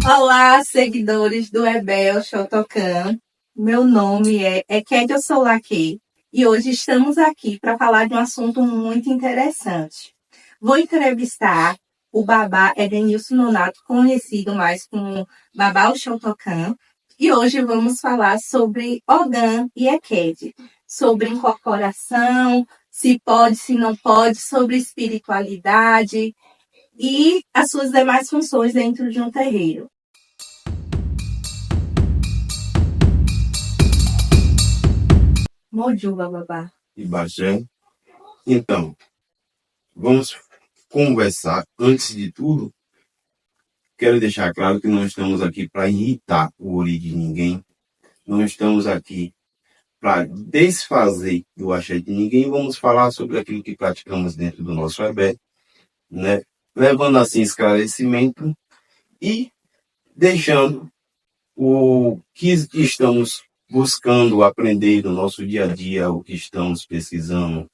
Olá, seguidores do Ebel Shotokan. Meu nome é Ekedia Soulaquê e hoje estamos aqui para falar de um assunto muito interessante. Vou entrevistar o Babá Edenilson Nonato, conhecido mais como Babá Shotokan, e hoje vamos falar sobre Ogã e Eked, sobre incorporação, se pode, se não pode, sobre espiritualidade e as suas demais funções dentro de um terreiro. Mojuba, babá. Ibajé. Então, vamos conversar. Antes de tudo, quero deixar claro que não estamos aqui para irritar o ori de ninguém. Não estamos aqui para desfazer do axé de ninguém. Vamos falar sobre aquilo que praticamos dentro do nosso ebé, né? Levando assim esclarecimento e deixando o que estamos buscando aprender no nosso dia a dia, o que estamos pesquisando,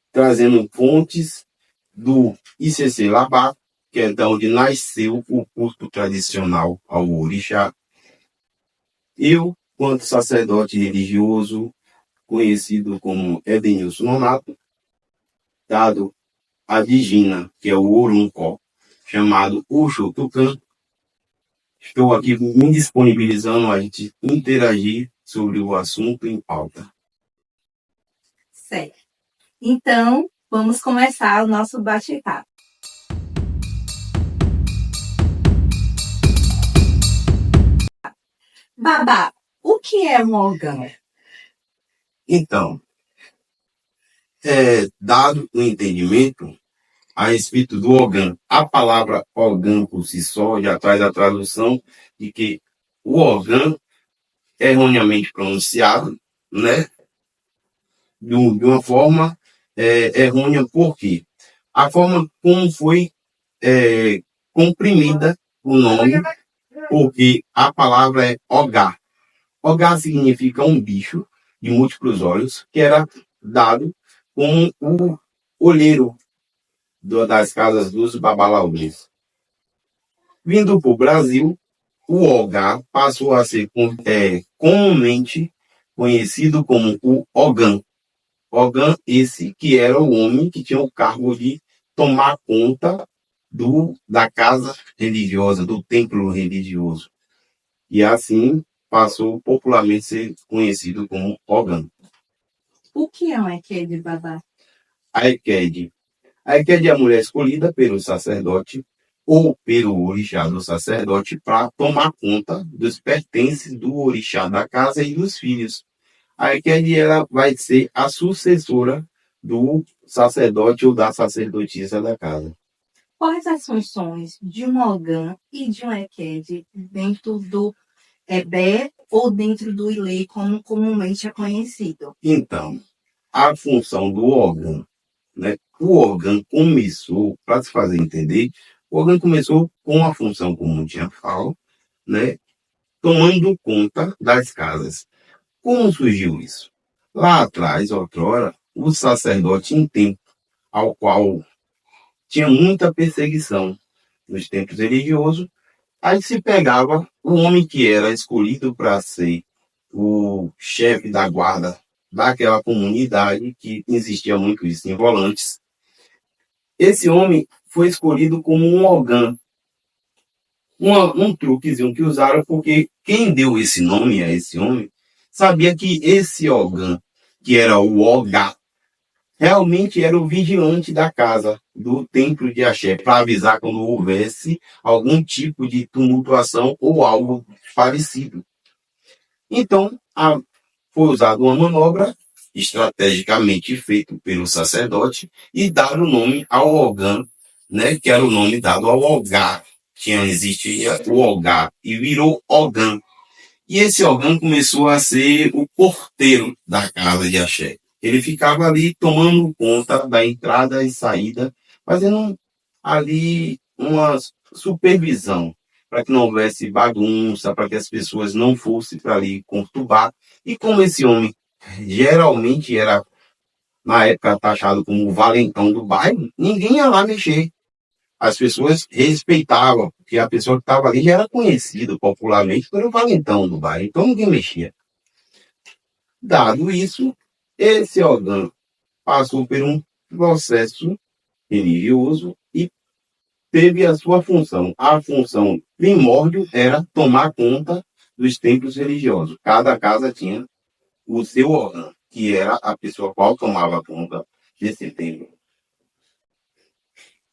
trazendo fontes do ICC Labá, que é da onde nasceu o culto tradicional ao orixá. Eu, quanto sacerdote religioso, conhecido como Edenilson Nonato, dado a Digina, que é o Oruncó, chamado Oxotucan, estou aqui me disponibilizando a gente interagir sobre o assunto em pauta. Certo. Então, vamos começar o nosso bate-papo. Babá, o que é um ogã? Então, dado o entendimento a respeito do ogã, a palavra ogã por si só já traz a tradução de que o ogã é erroneamente pronunciado, né? De uma forma errônea, porque a forma como foi comprimida o nome, porque a palavra é ogá. Ogá significa um bicho de múltiplos olhos, que era dado como o olheiro das casas dos babalaús. Vindo para o Brasil, o ogá passou a ser comumente conhecido como o ogã. Ogã esse que era o homem que tinha o cargo de tomar conta da casa religiosa, do templo religioso. E assim passou popularmente a ser conhecido como ogã. O que é um Eked, babá? A Eked. A Eked é a mulher escolhida pelo sacerdote ou pelo orixá do sacerdote para tomar conta dos pertences do orixá da casa e dos filhos. A Eked ela vai ser a sucessora do sacerdote ou da sacerdotisa da casa. Quais as funções de um ogã e de um Eked dentro do Ebé ou dentro do Ilê, como comumente é conhecido? Então, a função do ogã, né? O ogã começou, para se fazer entender, o ogã começou com a função, como tinha falado, né? Tomando conta das casas. Como surgiu isso? Lá atrás, outrora, o sacerdote em tempo ao qual tinha muita perseguição nos templos religiosos, aí se pegava o homem que era escolhido para ser o chefe da guarda daquela comunidade, que existia muito isso em Volantes. Esse homem foi escolhido como um ogã. Um truquezinho que usaram, porque quem deu esse nome a esse homem sabia que esse ogã, que era o ogá, realmente era o vigilante da casa, do templo de Axé, para avisar quando houvesse algum tipo de tumultuação ou algo parecido. Então, foi usada uma manobra estrategicamente feita pelo sacerdote e dar o nome ao ogã, né, que era o nome dado ao ogá. Existia o ogá e virou ogã. E esse ogã começou a ser o porteiro da casa de Axé. Ele ficava ali tomando conta da entrada e saída, fazendo ali uma supervisão para que não houvesse bagunça, para que as pessoas não fossem para ali conturbar. E como esse homem geralmente era, na época, taxado como o valentão do bairro, ninguém ia lá mexer. as pessoas respeitavam, porque a pessoa que estava ali já era conhecida popularmente pelo valentão do bairro, então ninguém mexia. Dado isso, esse órgão passou por um processo religioso e teve a sua função. A função primórdio era tomar conta dos templos religiosos. Cada casa tinha o seu órgão, que era a pessoa qual tomava conta desse templo.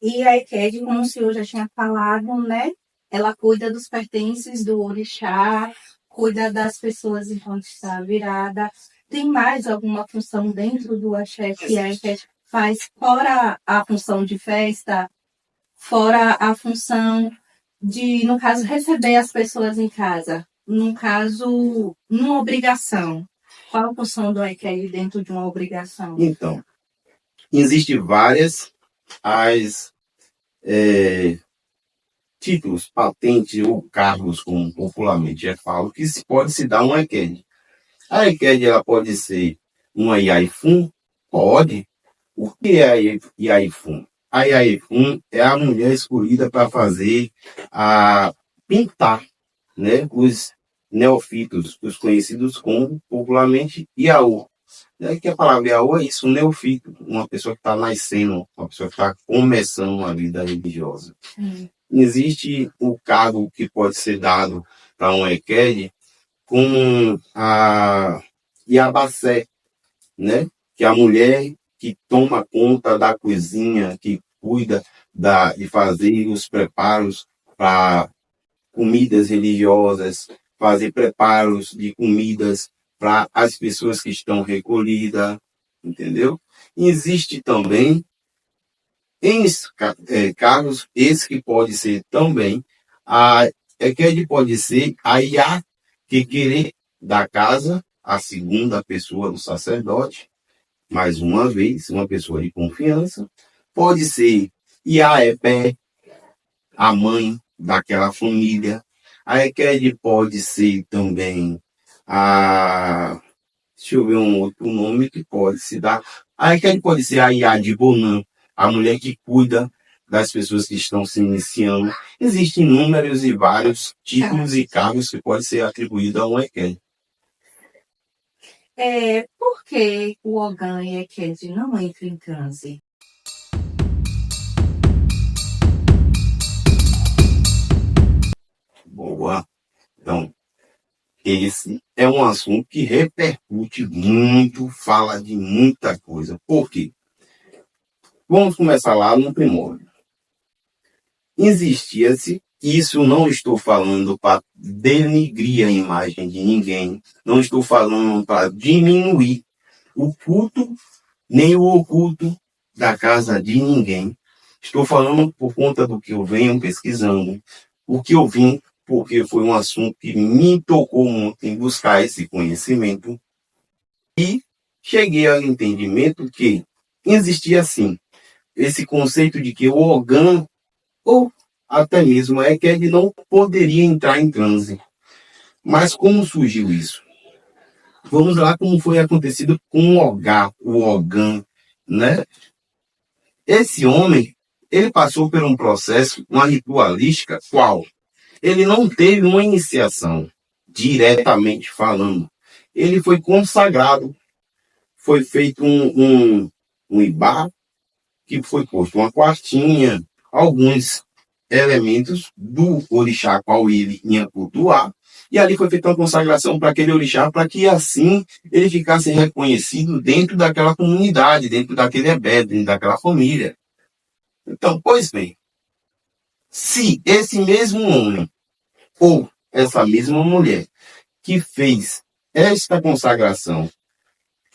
E a EQED, como o senhor já tinha falado, né? Ela cuida dos pertences do orixá, cuida das pessoas enquanto está virada. Tem mais alguma função dentro do axé que a EQED faz, fora a função de festa, fora a função de, no caso, receber as pessoas em casa? No caso, numa obrigação. Qual a função do EQED dentro de uma obrigação? Então, existem várias títulos, patentes ou cargos, como popularmente é falado, que se pode se dar uma EQED. A EQED ela pode ser uma Iaifum? Pode. O que é a Iaifum? A Iaifum é a mulher escolhida para fazer pintar, né, os neofitos, os conhecidos como popularmente Iaô. Que a palavra Iaô é isso, um neofito, uma pessoa que está nascendo, uma pessoa que está começando uma vida religiosa. Existe o cargo que pode ser dado para um EQED como a Iabacé, né? Que é a mulher que toma conta da cozinha, que cuida de fazer os preparos para comidas religiosas, fazer preparos de comidas para as pessoas que estão recolhidas, entendeu? E existe também cargos, esse que pode ser também que pode ser a Iá, que querer da casa, a segunda pessoa do sacerdote, mais uma vez, uma pessoa de confiança. Pode ser Iaepé, a mãe daquela família. A EQED pode ser também deixa eu ver um outro nome que pode se dar. A EQED pode ser a Iá de Bonã, a mulher que cuida das pessoas que estão se iniciando. Existem inúmeros e vários títulos e cargos que podem ser atribuídos a um EQED. Por que o Ogã e a EQED não entram em transe? Boa. Então, esse é um assunto que repercute muito, fala de muita coisa. Por quê? Vamos começar lá no primórdio. Existia-se, isso não estou falando para denigrir a imagem de ninguém, não estou falando para diminuir o culto, nem o oculto da casa de ninguém. Estou falando por conta do que eu venho pesquisando, o que eu vim, porque foi um assunto que me tocou muito em buscar esse conhecimento. E cheguei ao entendimento que existia, sim, esse conceito de que o Ogã, ou até mesmo a EQED, não poderia entrar em transe. Mas como surgiu isso? Vamos lá como foi acontecido com o Ogã, né? Esse homem, ele passou por um processo, uma ritualística, qual? Ele não teve uma iniciação, diretamente falando. Ele foi consagrado, foi feito um ibá, que foi posto uma quartinha, alguns elementos do orixá qual ele ia cultuar, e ali foi feita uma consagração para aquele orixá, para que assim ele ficasse reconhecido dentro daquela comunidade, dentro daquele ebé, dentro daquela família. Então, pois bem, se esse mesmo homem ou essa mesma mulher que fez esta consagração,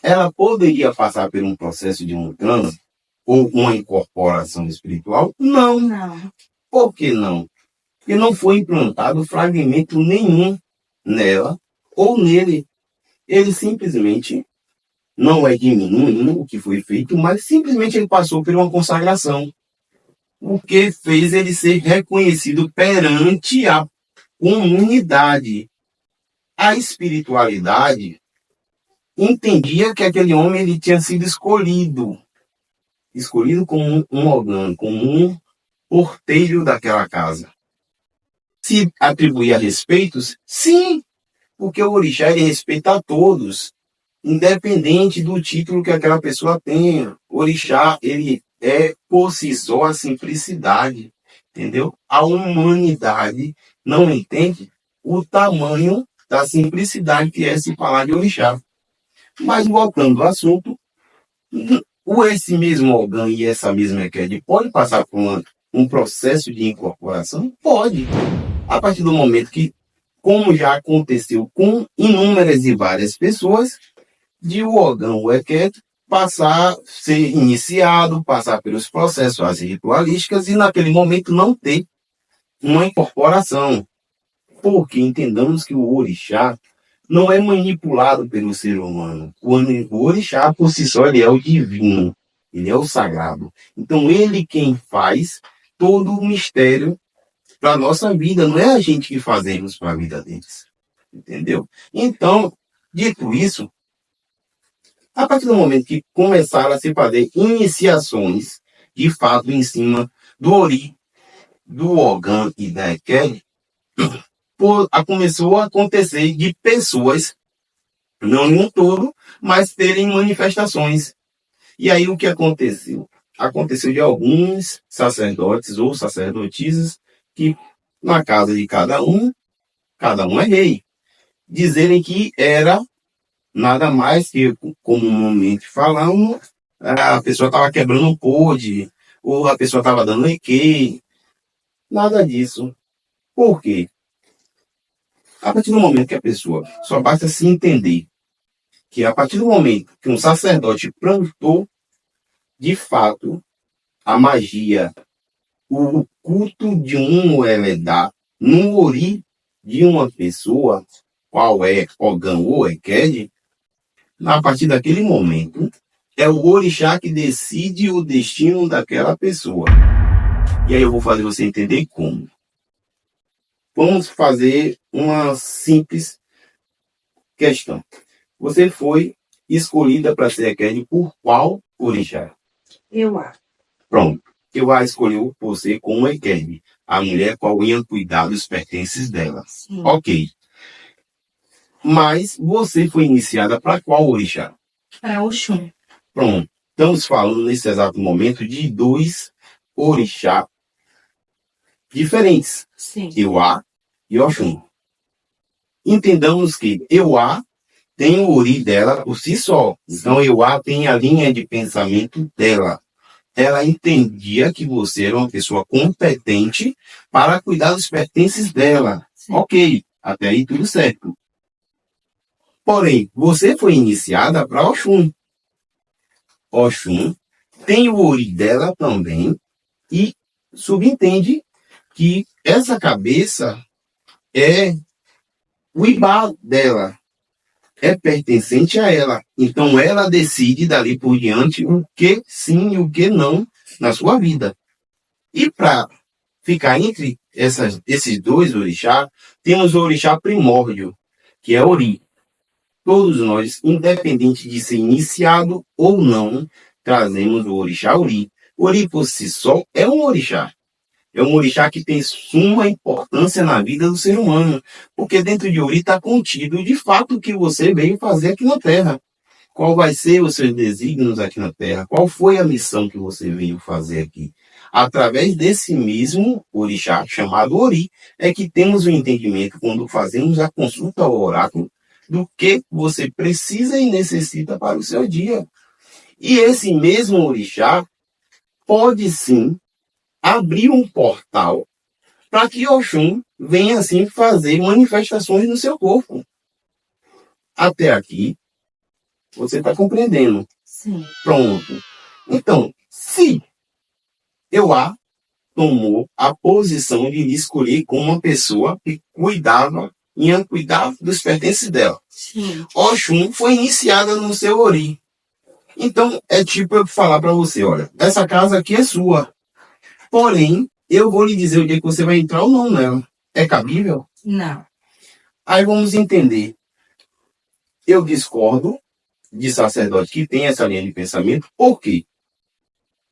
ela poderia passar por um processo de um transe ou uma incorporação espiritual? Não. Não. Por que não? Porque não foi implantado fragmento nenhum nela ou nele. Ele simplesmente não é diminuindo o que foi feito, mas simplesmente ele passou por uma consagração. O que fez ele ser reconhecido perante a comunidade. A espiritualidade entendia que aquele homem ele tinha sido escolhido como um órgão, como porteiro daquela casa. Se atribuir a respeitos, sim, porque o orixá ele respeita a todos, independente do título que aquela pessoa tenha. O orixá ele é por si só a simplicidade, entendeu? A humanidade não entende o tamanho da simplicidade que é se falar de orixá. Mas voltando ao assunto, esse mesmo Ogã e essa mesma Ekede pode passar por um processo de incorporação? Pode. A partir do momento que, como já aconteceu com inúmeras e várias pessoas, de o Ogã ou Ekede passar, ser iniciado, passar pelos processos ritualísticos e naquele momento não ter uma incorporação. Porque entendamos que o orixá não é manipulado pelo ser humano. O orixá, por si só, ele é o divino. Ele é o sagrado. Então, ele quem faz todo o mistério para a nossa vida. Não é a gente que fazemos para a vida deles. Entendeu? Então, dito isso, a partir do momento que começaram a se fazer iniciações, de fato, em cima do Ori, do Ogã e da Ekede, começou a acontecer de pessoas, não em um todo, mas terem manifestações. E aí o que aconteceu? Aconteceu de alguns sacerdotes ou sacerdotisas que na casa de cada um é rei, dizerem que era nada mais que, comumente falando, a pessoa estava quebrando um pôde, ou a pessoa estava dando EQ. Nada disso. Por quê? A partir do momento que a pessoa, só basta se entender que a partir do momento que um sacerdote plantou, de fato, a magia, o culto de um Eledá, no ori de uma pessoa, qual é Ogã ou Ekede, a partir daquele momento, é o orixá que decide o destino daquela pessoa. E aí eu vou fazer você entender como. Vamos fazer uma simples questão. Você foi escolhida para ser Ekede por qual orixá? Euá. Pronto. Euá escolheu você como Ekede. A mulher qual ia cuidar dos pertences dela. Sim. Ok. Mas você foi iniciada para qual orixá? Para Oxum. Pronto. Estamos falando nesse exato momento de dois orixá diferentes. Sim. Euá e Oxum. Entendamos que Euá tem o ori dela por si só. Então, Euá tem a linha de pensamento dela. Ela entendia que você era uma pessoa competente para cuidar dos pertences dela. Sim. Ok, até aí tudo certo. Porém, você foi iniciada para Oxum. Oxum tem o ori dela também e subentende que essa cabeça é o ibá dela, é pertencente a ela. Então ela decide dali por diante o que sim e o que não na sua vida. E para ficar entre esses dois orixás, temos o orixá primórdio, que é Ori. Todos nós, independente de ser iniciado ou não, trazemos o orixá Ori. Ori por si só é um orixá. É um orixá que tem suma importância na vida do ser humano, porque dentro de Ori está contido de fato o que você veio fazer aqui na Terra. Qual vai ser os seus desígnios aqui na Terra? Qual foi a missão que você veio fazer aqui? Através desse mesmo orixá chamado Ori, é que temos o entendimento quando fazemos a consulta ao oráculo do que você precisa e necessita para o seu dia. E esse mesmo orixá pode sim abrir um portal para que Oxum venha assim fazer manifestações no seu corpo. Até aqui, você está compreendendo. Sim. Pronto. Então, se Euá tomou a posição de lhe escolher como uma pessoa que ia cuidar dos pertences dela. Sim. Oxum foi iniciada no seu ori. Então, é tipo eu falar para você, olha, essa casa aqui é sua. Porém, eu vou lhe dizer o dia que você vai entrar ou não nela. É cabível? Não. Aí vamos entender. Eu discordo de sacerdote que tem essa linha de pensamento. Por quê?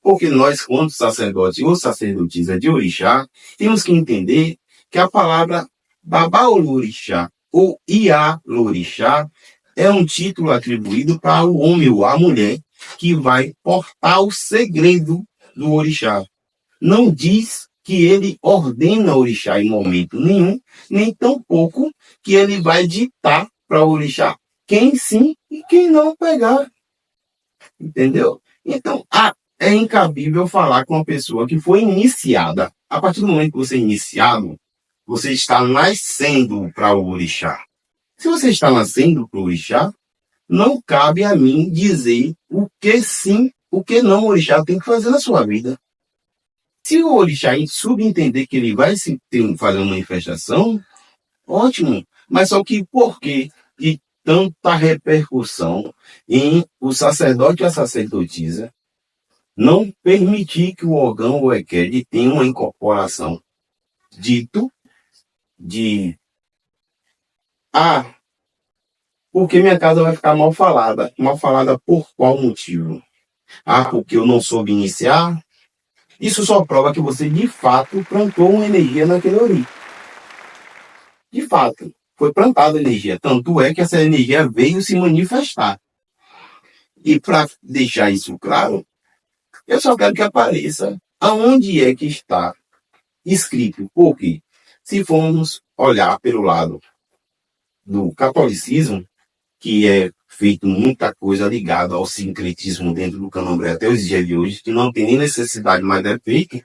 Porque nós, quando sacerdote ou sacerdotisa de orixá, temos que entender que a palavra Babaolorixá ou Ialorixá é um título atribuído para o homem ou a mulher que vai portar o segredo do orixá. Não diz que ele ordena o orixá em momento nenhum, nem tampouco que ele vai ditar para o orixá quem sim e quem não pegar. Entendeu? Então, é incabível falar com uma pessoa que foi iniciada. A partir do momento que você é iniciado, você está nascendo para o orixá. Se você está nascendo para o orixá, não cabe a mim dizer o que sim, o que não o orixá tem que fazer na sua vida. Se o orixá subentender que ele vai fazer uma manifestação, ótimo. Mas só que por que de tanta repercussão em o sacerdote e a sacerdotisa não permitir que o órgão ou EQED tenha uma incorporação dito de porque minha casa vai ficar mal falada. Mal falada por qual motivo? Porque eu não soube iniciar. Isso só prova que você, de fato, plantou uma energia naquele ori. De fato, foi plantada energia. Tanto é que essa energia veio se manifestar. E para deixar isso claro, eu só quero que apareça aonde é que está escrito. Porque, se formos olhar pelo lado do catolicismo, que é feito muita coisa ligada ao sincretismo dentro do candomblé até os dias de hoje, que não tem nem necessidade, mas é feito.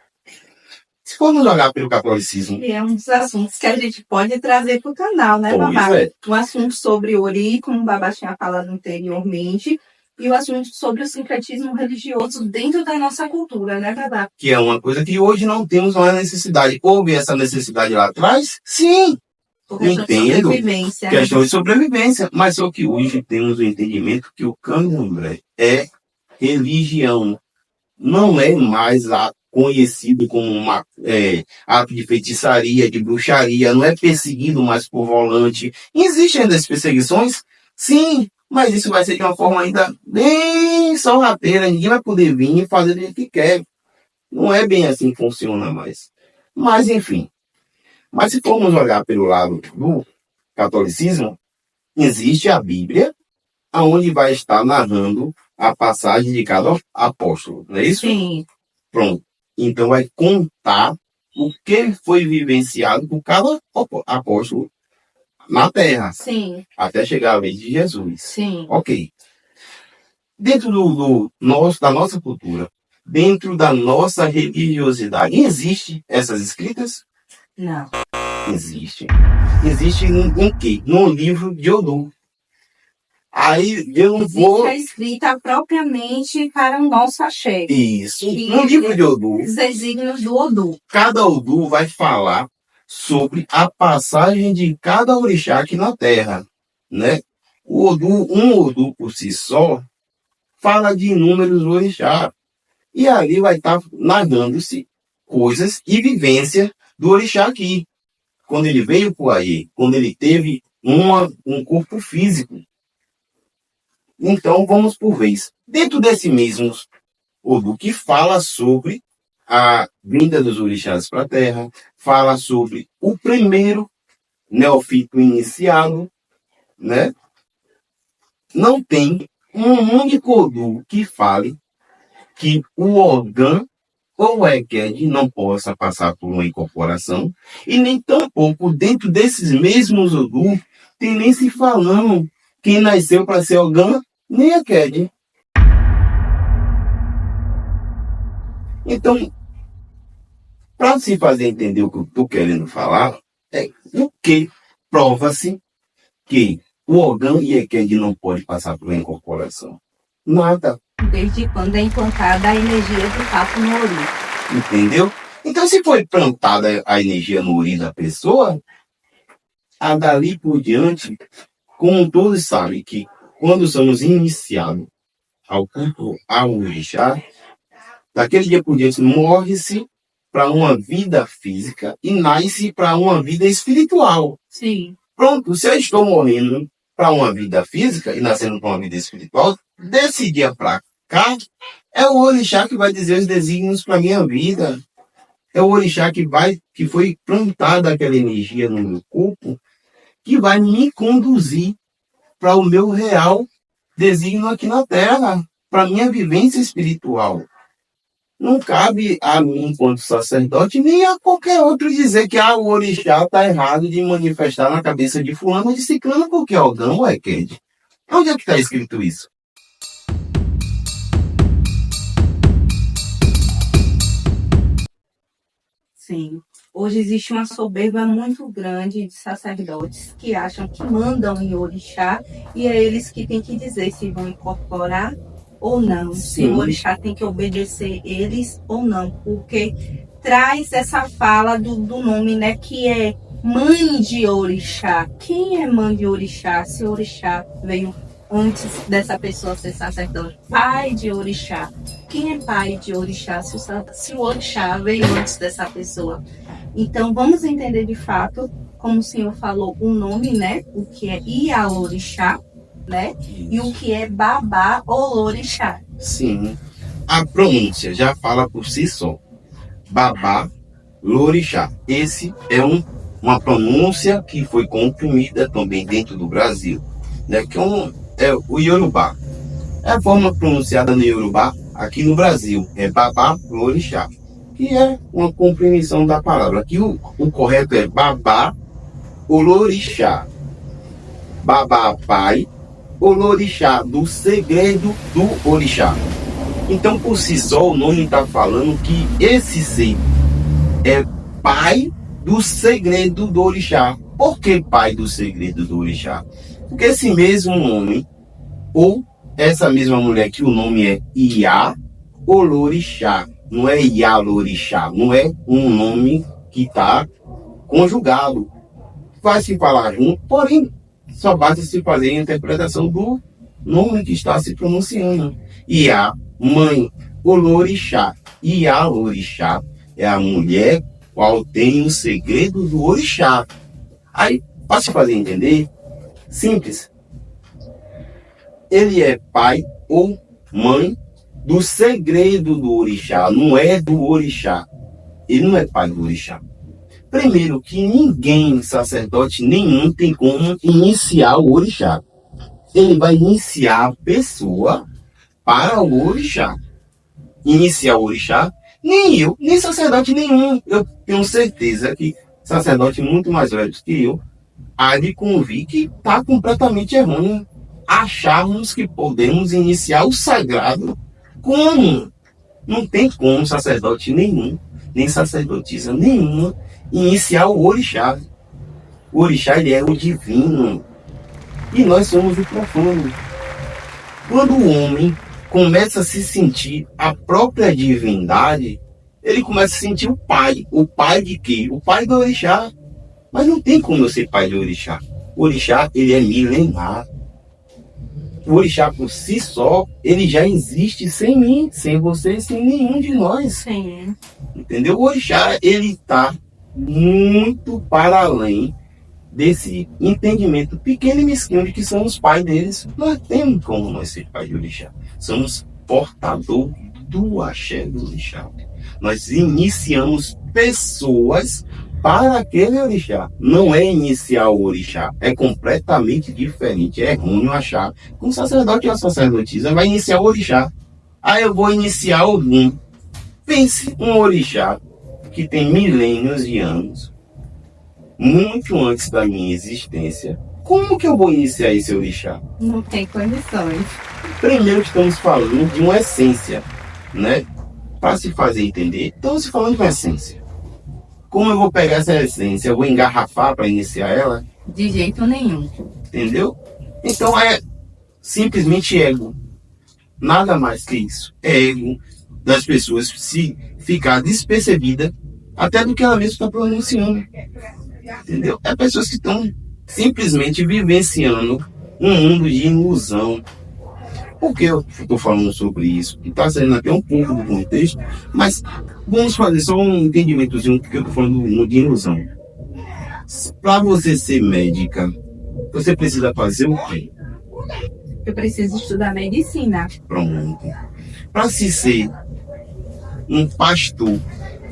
Se formos olhar pelo catolicismo... E é um dos assuntos que a gente pode trazer para o canal, né, Babá? Um assunto sobre ori, como o Babá tinha falado anteriormente, e o assunto sobre o sincretismo religioso dentro da nossa cultura, né, Babá? Que é uma coisa que hoje não temos mais necessidade. Houve essa necessidade lá atrás? Sim! Entendo, questão de sobrevivência, mas só que hoje temos o entendimento que o candomblé é religião, não é mais conhecido como uma ato de feitiçaria, de bruxaria, não é perseguido mais por volante. Existem ainda as perseguições? Sim, mas isso vai ser de uma forma ainda bem sorrateira, ninguém vai poder vir e fazer o que quer. Não é bem assim que funciona mais. Mas enfim. Mas se formos olhar pelo lado do catolicismo, existe a Bíblia, onde vai estar narrando a passagem de cada apóstolo, não é isso? Sim. Pronto. Então vai contar o que foi vivenciado por cada apóstolo na Terra. Sim. Até chegar a vez de Jesus. Sim. Ok. Dentro da nossa cultura, dentro da nossa religiosidade, existem essas escritas? Não. Existe. Existe em quê? No livro de Odum. Aí eu não vou... Existe a escrita propriamente para o nosso axé. Isso. No livro de Odum. Os desígnios do Odum. Cada Odum vai falar sobre a passagem de cada orixá aqui na Terra, né? O Odum, um Odum por si só, fala de inúmeros orixás. E ali vai estar narrando-se coisas e vivência do orixá aqui. Quando ele veio por aí, quando ele teve um corpo físico. Então, vamos por vez. Dentro desse mesmo Odum que fala sobre a vinda dos orixás para a Terra, fala sobre o primeiro neófito iniciado, né? Não tem um único Odum que fale que o órgão ou o EQED não possa passar por uma incorporação, e nem tampouco dentro desses mesmos Odum tem nem se falando quem nasceu para ser órgão, nem EQED. Então, para se fazer entender o que eu estou querendo falar, é o que prova-se que o órgão e EQED não pode passar por uma incorporação. Nada. Desde quando é implantada a energia do papo no ori. Entendeu? Então, se foi plantada a energia no ori da pessoa, a dali por diante, como todos sabem que quando somos iniciados ao culto ao orixá, daquele dia por diante morre-se para uma vida física e nasce para uma vida espiritual. Sim. Pronto, se eu estou morrendo para uma vida física e nascendo para uma vida espiritual, desse dia para Cara, é o orixá que vai dizer os desígnios para minha vida. É o orixá que foi plantada aquela energia no meu corpo, que vai me conduzir para o meu real desígnio aqui na Terra, para minha vivência espiritual. Não cabe a mim, enquanto sacerdote, nem a qualquer outro dizer que o orixá está errado de manifestar na cabeça de fulano ou de ciclano, porque Ogã é Ked. Onde é que está escrito isso? Sim. Hoje existe uma soberba muito grande de sacerdotes que acham que mandam em orixá e é eles que têm que dizer se vão incorporar ou não, se o orixá tem que obedecer eles ou não, porque traz essa fala do nome, né, que é mãe de orixá. Quem é mãe de orixá? Se o orixá veio antes dessa pessoa ser sacerdote, pai de orixá. Quem é pai de orixá? Se o orixá veio antes dessa pessoa. Então, vamos entender de fato, como o senhor falou, o nome, né? O que é Ialorixá, né? E o que é Babá Olorixá. Sim. A pronúncia já fala por si só. Babá Lorixá. Esse é uma pronúncia que foi comprimida também dentro do Brasil, né? Que é o Yorubá. É a forma pronunciada no Yorubá aqui no Brasil. É Babá Lorixá, que é uma compreensão da palavra. Aqui o correto é Babá Olorixá. Babá Pai, Olorixá, do segredo do orixá. Então, por si só, o nome está falando que esse ser é pai do segredo do orixá. Por que pai do segredo do orixá? Porque esse mesmo homem, ou essa mesma mulher, que o nome é Iá Olorixá, não é Ialorixá, não é um nome que está conjugado. Vai se falar junto, porém, só basta se fazer a interpretação do nome que está se pronunciando. Iá, mãe, Olorixá. Iá, orixá, é a mulher qual tem o segredo do orixá. Aí, para se fazer entender, simples. Ele é pai ou mãe do segredo do orixá, não é do orixá. Ele não é pai do orixá. Primeiro que ninguém, sacerdote nenhum, tem como iniciar o orixá. Ele vai iniciar a pessoa para o orixá. Iniciar o orixá, nem eu, nem sacerdote nenhum. Eu tenho certeza que sacerdote muito mais velhos que eu há de convir que está completamente errôneo acharmos que podemos iniciar o sagrado. Como? Não tem como sacerdote nenhum, nem sacerdotisa nenhuma, iniciar o orixá. O orixá, ele é o divino. E nós somos o profano. Quando o homem começa a se sentir a própria divindade, ele começa a sentir o pai. O pai de quê? O pai do orixá. Mas não tem como eu ser pai de orixá. O orixá, ele é milenar. O orixá por si só, ele já existe sem mim, sem você, sem nenhum de nós. Sim. Entendeu? O orixá, ele está muito para além desse entendimento pequeno e mesquinho de que somos pais deles. Nós temos como nós ser pai de orixá. Somos portador do axé do orixá. Nós iniciamos pessoas para aquele orixá. Não é iniciar o orixá. É completamente diferente. É ruim achar que um sacerdote ou uma sacerdotisa vai iniciar o orixá. Aí eu vou iniciar algum. Pense um orixá que tem milênios de anos, muito antes da minha existência. Como que eu vou iniciar esse orixá? Não tem condições. Primeiro estamos falando de uma essência, né? Para se fazer entender, estamos falando de uma essência. Como eu vou pegar essa essência? Eu vou engarrafar para iniciar ela? De jeito nenhum. Entendeu? Então é simplesmente ego. Nada mais que isso. É ego das pessoas se ficar despercebida até do que ela mesma está pronunciando. Entendeu? É pessoas que estão simplesmente vivenciando um mundo de ilusão. Por que eu estou falando sobre isso? Está saindo até um pouco do contexto, mas vamos fazer só um entendimentozinho do que eu estou falando de ilusão. Para você ser médica, você precisa fazer o quê? Eu preciso estudar medicina. Pronto. Para se ser um pastor,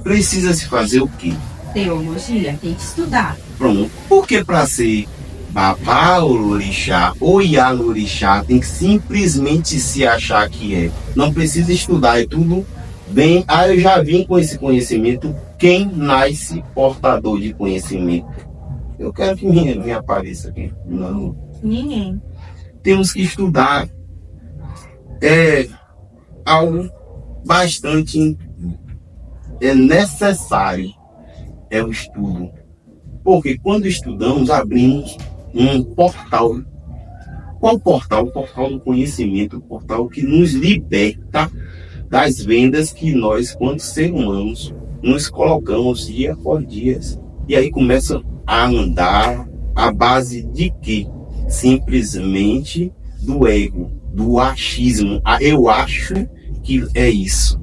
precisa se fazer o quê? Teologia, tem que estudar. Pronto. Porque para ser babá orixá ou ialorixá, tem que simplesmente se achar que é. Não precisa estudar, é tudo bem. Eu já vim com esse conhecimento. Quem nasce portador de conhecimento? Eu quero que me apareça aqui. Não. Ninguém. Temos que estudar. É algo bastante necessário. É o estudo. Porque quando estudamos, abrimos um portal. Qual portal? O portal do conhecimento, o portal que nos liberta das vendas que nós, quanto seres humanos, nos colocamos dia por dia. E aí começa a andar à base de quê? Simplesmente do ego, do achismo. Eu acho que é isso.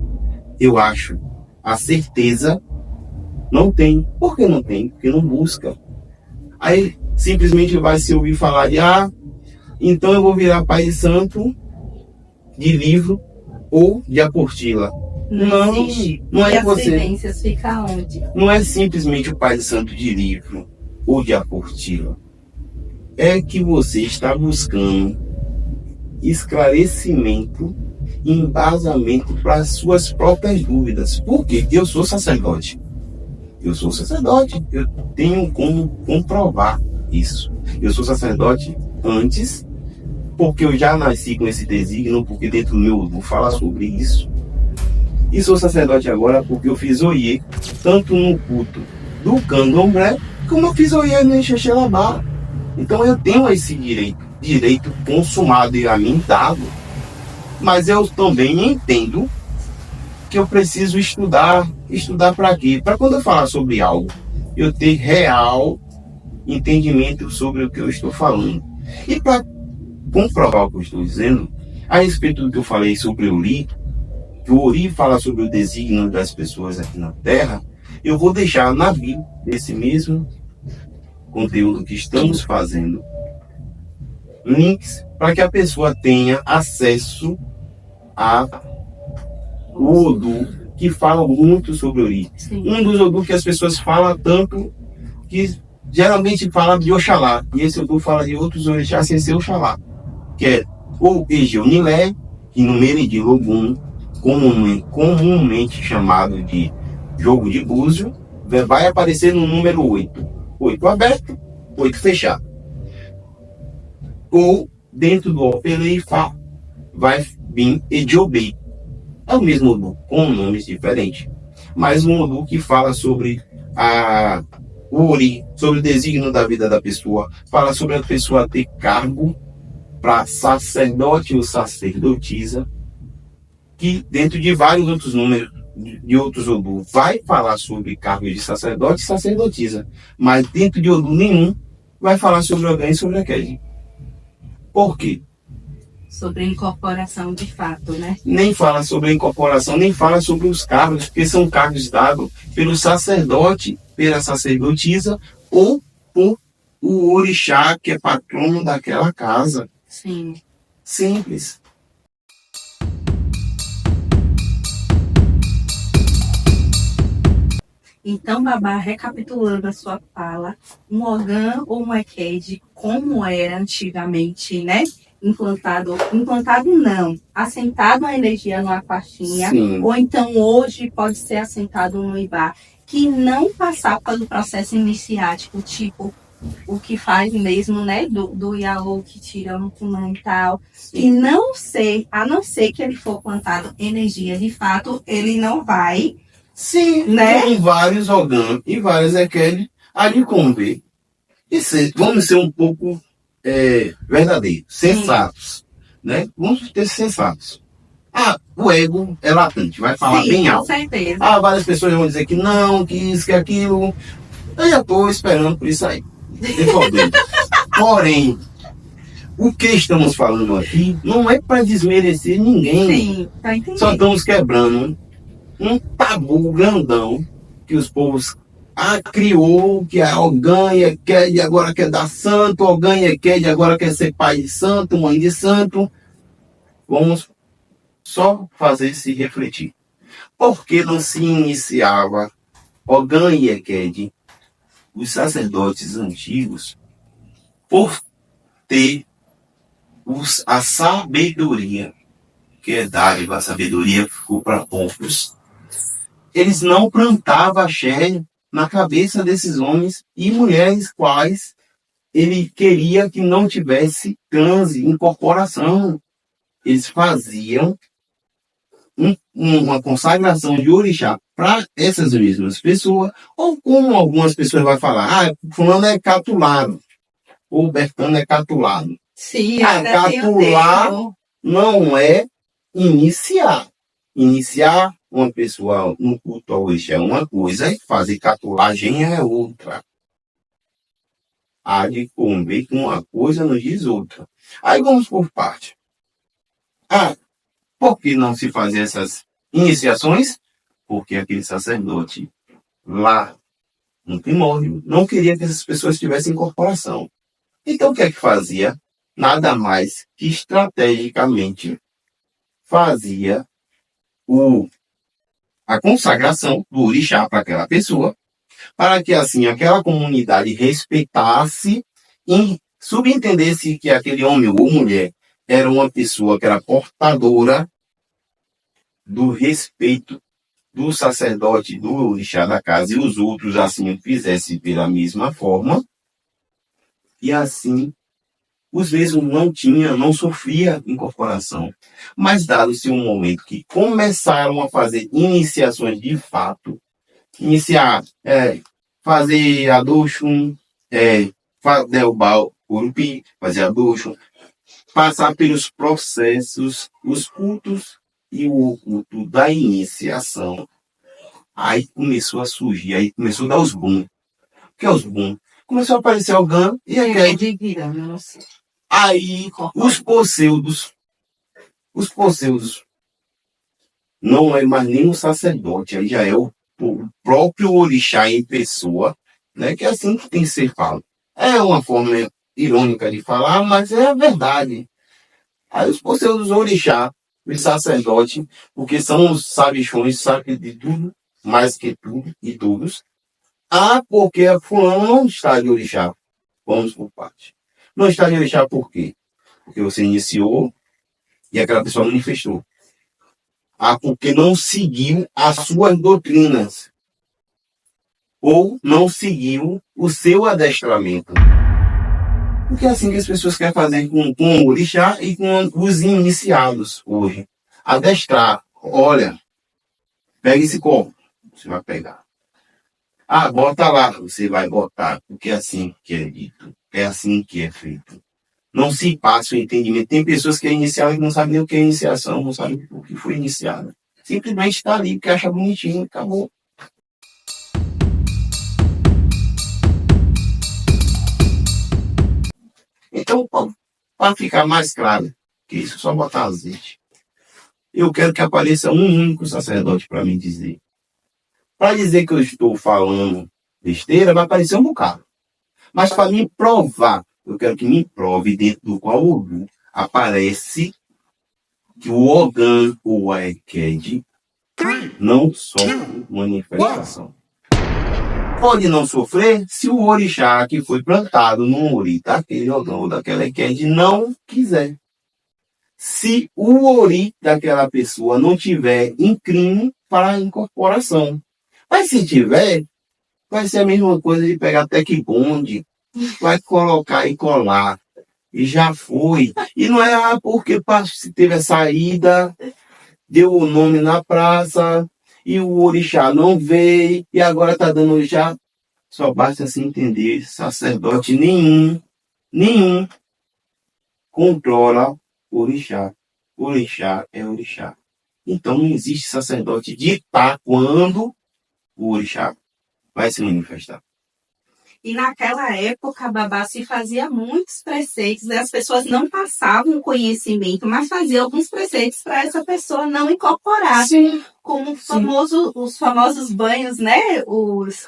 Eu acho. A certeza não tem. Por que não tem? Porque não busca. Aí simplesmente vai se ouvir falar de então eu vou virar pai de santo de livro ou de apostila. Não existe. Não e é as você. vivências ficam onde? Não é simplesmente o pai de santo de livro ou de apostila. É que você está buscando esclarecimento, embasamento para as suas próprias dúvidas. Por quê? Eu sou sacerdote. Eu sou sacerdote. Eu tenho como comprovar isso. Eu sou sacerdote antes, porque eu já nasci com esse desígnio, porque dentro do meu vou falar sobre isso. E sou sacerdote agora porque eu fiz oiê, tanto no culto do candomblé, como eu fiz oiê no Ixexelabá. Então eu tenho esse direito consumado e a mim dado. Mas eu também entendo que eu preciso estudar. Estudar para quê? Para quando eu falar sobre algo, eu ter real entendimento sobre o que eu estou falando. E para comprovar o que eu estou dizendo, a respeito do que eu falei sobre o Ori, que o Ori fala sobre o desígnio das pessoas aqui na Terra, eu vou deixar na Bíblia, esse mesmo conteúdo que estamos fazendo, links para que a pessoa tenha acesso a o Odu, que fala muito sobre Ori. Sim. Um dos Odu que as pessoas falam tanto, que geralmente fala de Oxalá, e esse Odu fala de outros orixás sem ser Oxalá, que é o Egeunilé, que no Meredi Logum, comumente chamado de jogo de búzio, vai aparecer no número 8. 8 aberto, 8 fechado. Ou dentro do Opeleifá vai vir Ediobei. É o mesmo Odu, com nomes diferentes. Mas um Odu que fala sobre o Ori, sobre o desígnio da vida da pessoa, fala sobre a pessoa ter cargo para sacerdote ou sacerdotisa, que dentro de vários outros números de outros Odu vai falar sobre cargo de sacerdote e sacerdotisa, mas dentro de Odu nenhum vai falar sobre alguém e sobre aquele. Por quê? Sobre a incorporação de fato, né? Nem fala sobre a incorporação, nem fala sobre os cargos, porque são cargos dados pelo sacerdote, pela sacerdotisa ou por o orixá, que é patrono daquela casa. Sim. Simples. Então, Babá, recapitulando a sua fala, um Ogã ou um Ekede, como era antigamente, né? Implantado não, assentado a energia numa faixinha, Sim. ou então hoje pode ser assentado no Ibá, que não passar pelo processo iniciático, tipo o que faz mesmo, né, do Iaô que tira no Cumã e tal, e não ser, a não ser que ele for plantado energia de fato, ele não vai. Sim, né? Com vários Ogã e vários Ekede ali conviver. Vamos ser um pouco verdadeiros, sensatos, né? Vamos ter sensatos. O ego é latente, vai falar Sim, bem com alto. certeza. Várias pessoas vão dizer que não, que isso, que aquilo. Eu já estou esperando por isso aí. Não tem problema. Porém, o que estamos falando aqui não é para desmerecer ninguém. Sim, tá entendendo. Só estamos quebrando um tabu grandão que os povos criou, que a Ogã e Ekede agora quer dar santo, Ogã e Ekede agora quer ser pai de santo, mãe de santo. Vamos só fazer se refletir. Por que não se iniciava Ogã e Eked, os sacerdotes antigos, por ter a sabedoria, que é dádiva, a sabedoria ficou para poucos, eles não plantavam axé na cabeça desses homens e mulheres quais ele queria que não tivesse transe, incorporação. Eles faziam uma consagração de orixá para essas mesmas pessoas, ou como algumas pessoas vão falar, fulano é catulado, ou Bertano é catulado. Sim, catular não é iniciar. Iniciar uma pessoa no culto ao orixá é uma coisa, e fazer catulagem é outra. Há de conver que uma coisa nos diz outra. Aí vamos por parte. Por que não se fazem essas iniciações? Porque aquele sacerdote lá no primórdio não queria que essas pessoas tivessem incorporação. Então o que é que fazia? Nada mais que estrategicamente fazia a consagração do orixá para aquela pessoa, para que assim aquela comunidade respeitasse e subentendesse que aquele homem ou mulher era uma pessoa que era portadora do respeito do sacerdote, do orixá da casa, e os outros assim fizessem pela mesma forma, e assim os mesmos não sofria incorporação. Mas dado-se um momento que começaram a fazer iniciações de fato, fazer adoxum, derrubar o urupi, fazer adoxum, passar pelos processos, os cultos e o culto da iniciação. Aí começou a surgir, aí começou a dar os boom. O que é os boom? Começou a aparecer o Ogã e aí os pseudos não é mais nem um sacerdote, aí já é o próprio orixá em pessoa, né? Que é assim que tem que ser falado. É uma forma irônica de falar, mas é a verdade. Aí os pseudos orixá, os sacerdotes, porque são os sabichões, sabem de tudo, mais que tudo e todos. Porque fulano não está de orixá. Vamos por parte. Não está de orixá por quê? Porque você iniciou e aquela pessoa manifestou. Porque não seguiu as suas doutrinas. Ou não seguiu o seu adestramento. Porque é assim que as pessoas querem fazer com o orixá e com os iniciados hoje. Adestrar. Olha, pega esse copo. Você vai pegar. Bota lá. Você vai botar. Porque é assim que é dito. É assim que é feito. Não se passa o entendimento. Tem pessoas que é iniciadas e não sabem nem o que é iniciação, não sabem o que foi iniciado. Simplesmente está ali porque acha bonitinho, acabou. Então, para ficar mais claro que isso, só botar azeite. Eu quero que apareça um único sacerdote para me dizer. Para dizer que eu estou falando besteira, vai aparecer um bocado. Mas para me provar, eu quero que me prove dentro do qual Ogum aparece que o Ogã ou a Eked não sofre manifestação. Pode não sofrer se o orixá que foi plantado no ori daquele Ogã ou daquela Eked não quiser. Se o ori daquela pessoa não tiver em crime para a incorporação. Mas se tiver, vai ser a mesma coisa de pegar tech-bond, vai colocar e colar. E já foi. E não é porque teve a saída, deu o nome na praça, e o orixá não veio, e agora está dando orixá. Só basta se entender, sacerdote nenhum controla o orixá. Orixá é orixá. Então não existe sacerdote ditar quando o orixá vai se manifestar. E naquela época, Babá, se fazia muitos preceitos, né? As pessoas não passavam o conhecimento, mas faziam alguns preceitos para essa pessoa não incorporar. Sim. Como os famosos banhos, né?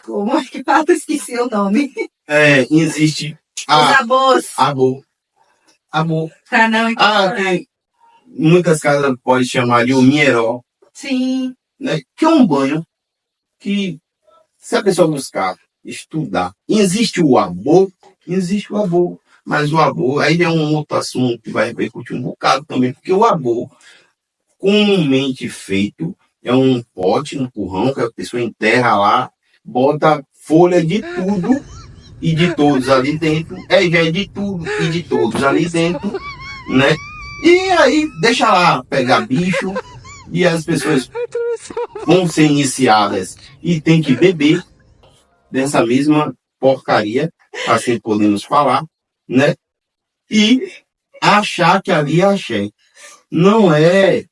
Como é que fala? Esqueci o nome. Existe os abôs. Abô. Para não incorporar. muitas casas podem chamar de mieró, Sim. né? Que é um banho que, se a pessoa buscar, estudar, existe o amor, mas o amor, aí é um outro assunto que vai repercutir um bocado também, porque o amor, comumente feito, é um pote, um currão, que a pessoa enterra lá, bota folha de tudo e de todos ali dentro, já é de tudo e de todos ali dentro, né? E aí deixa lá pegar bicho e as pessoas vão ser iniciadas e tem que beber dessa mesma porcaria, assim podemos falar, né? E achar que ali é axé. Não é.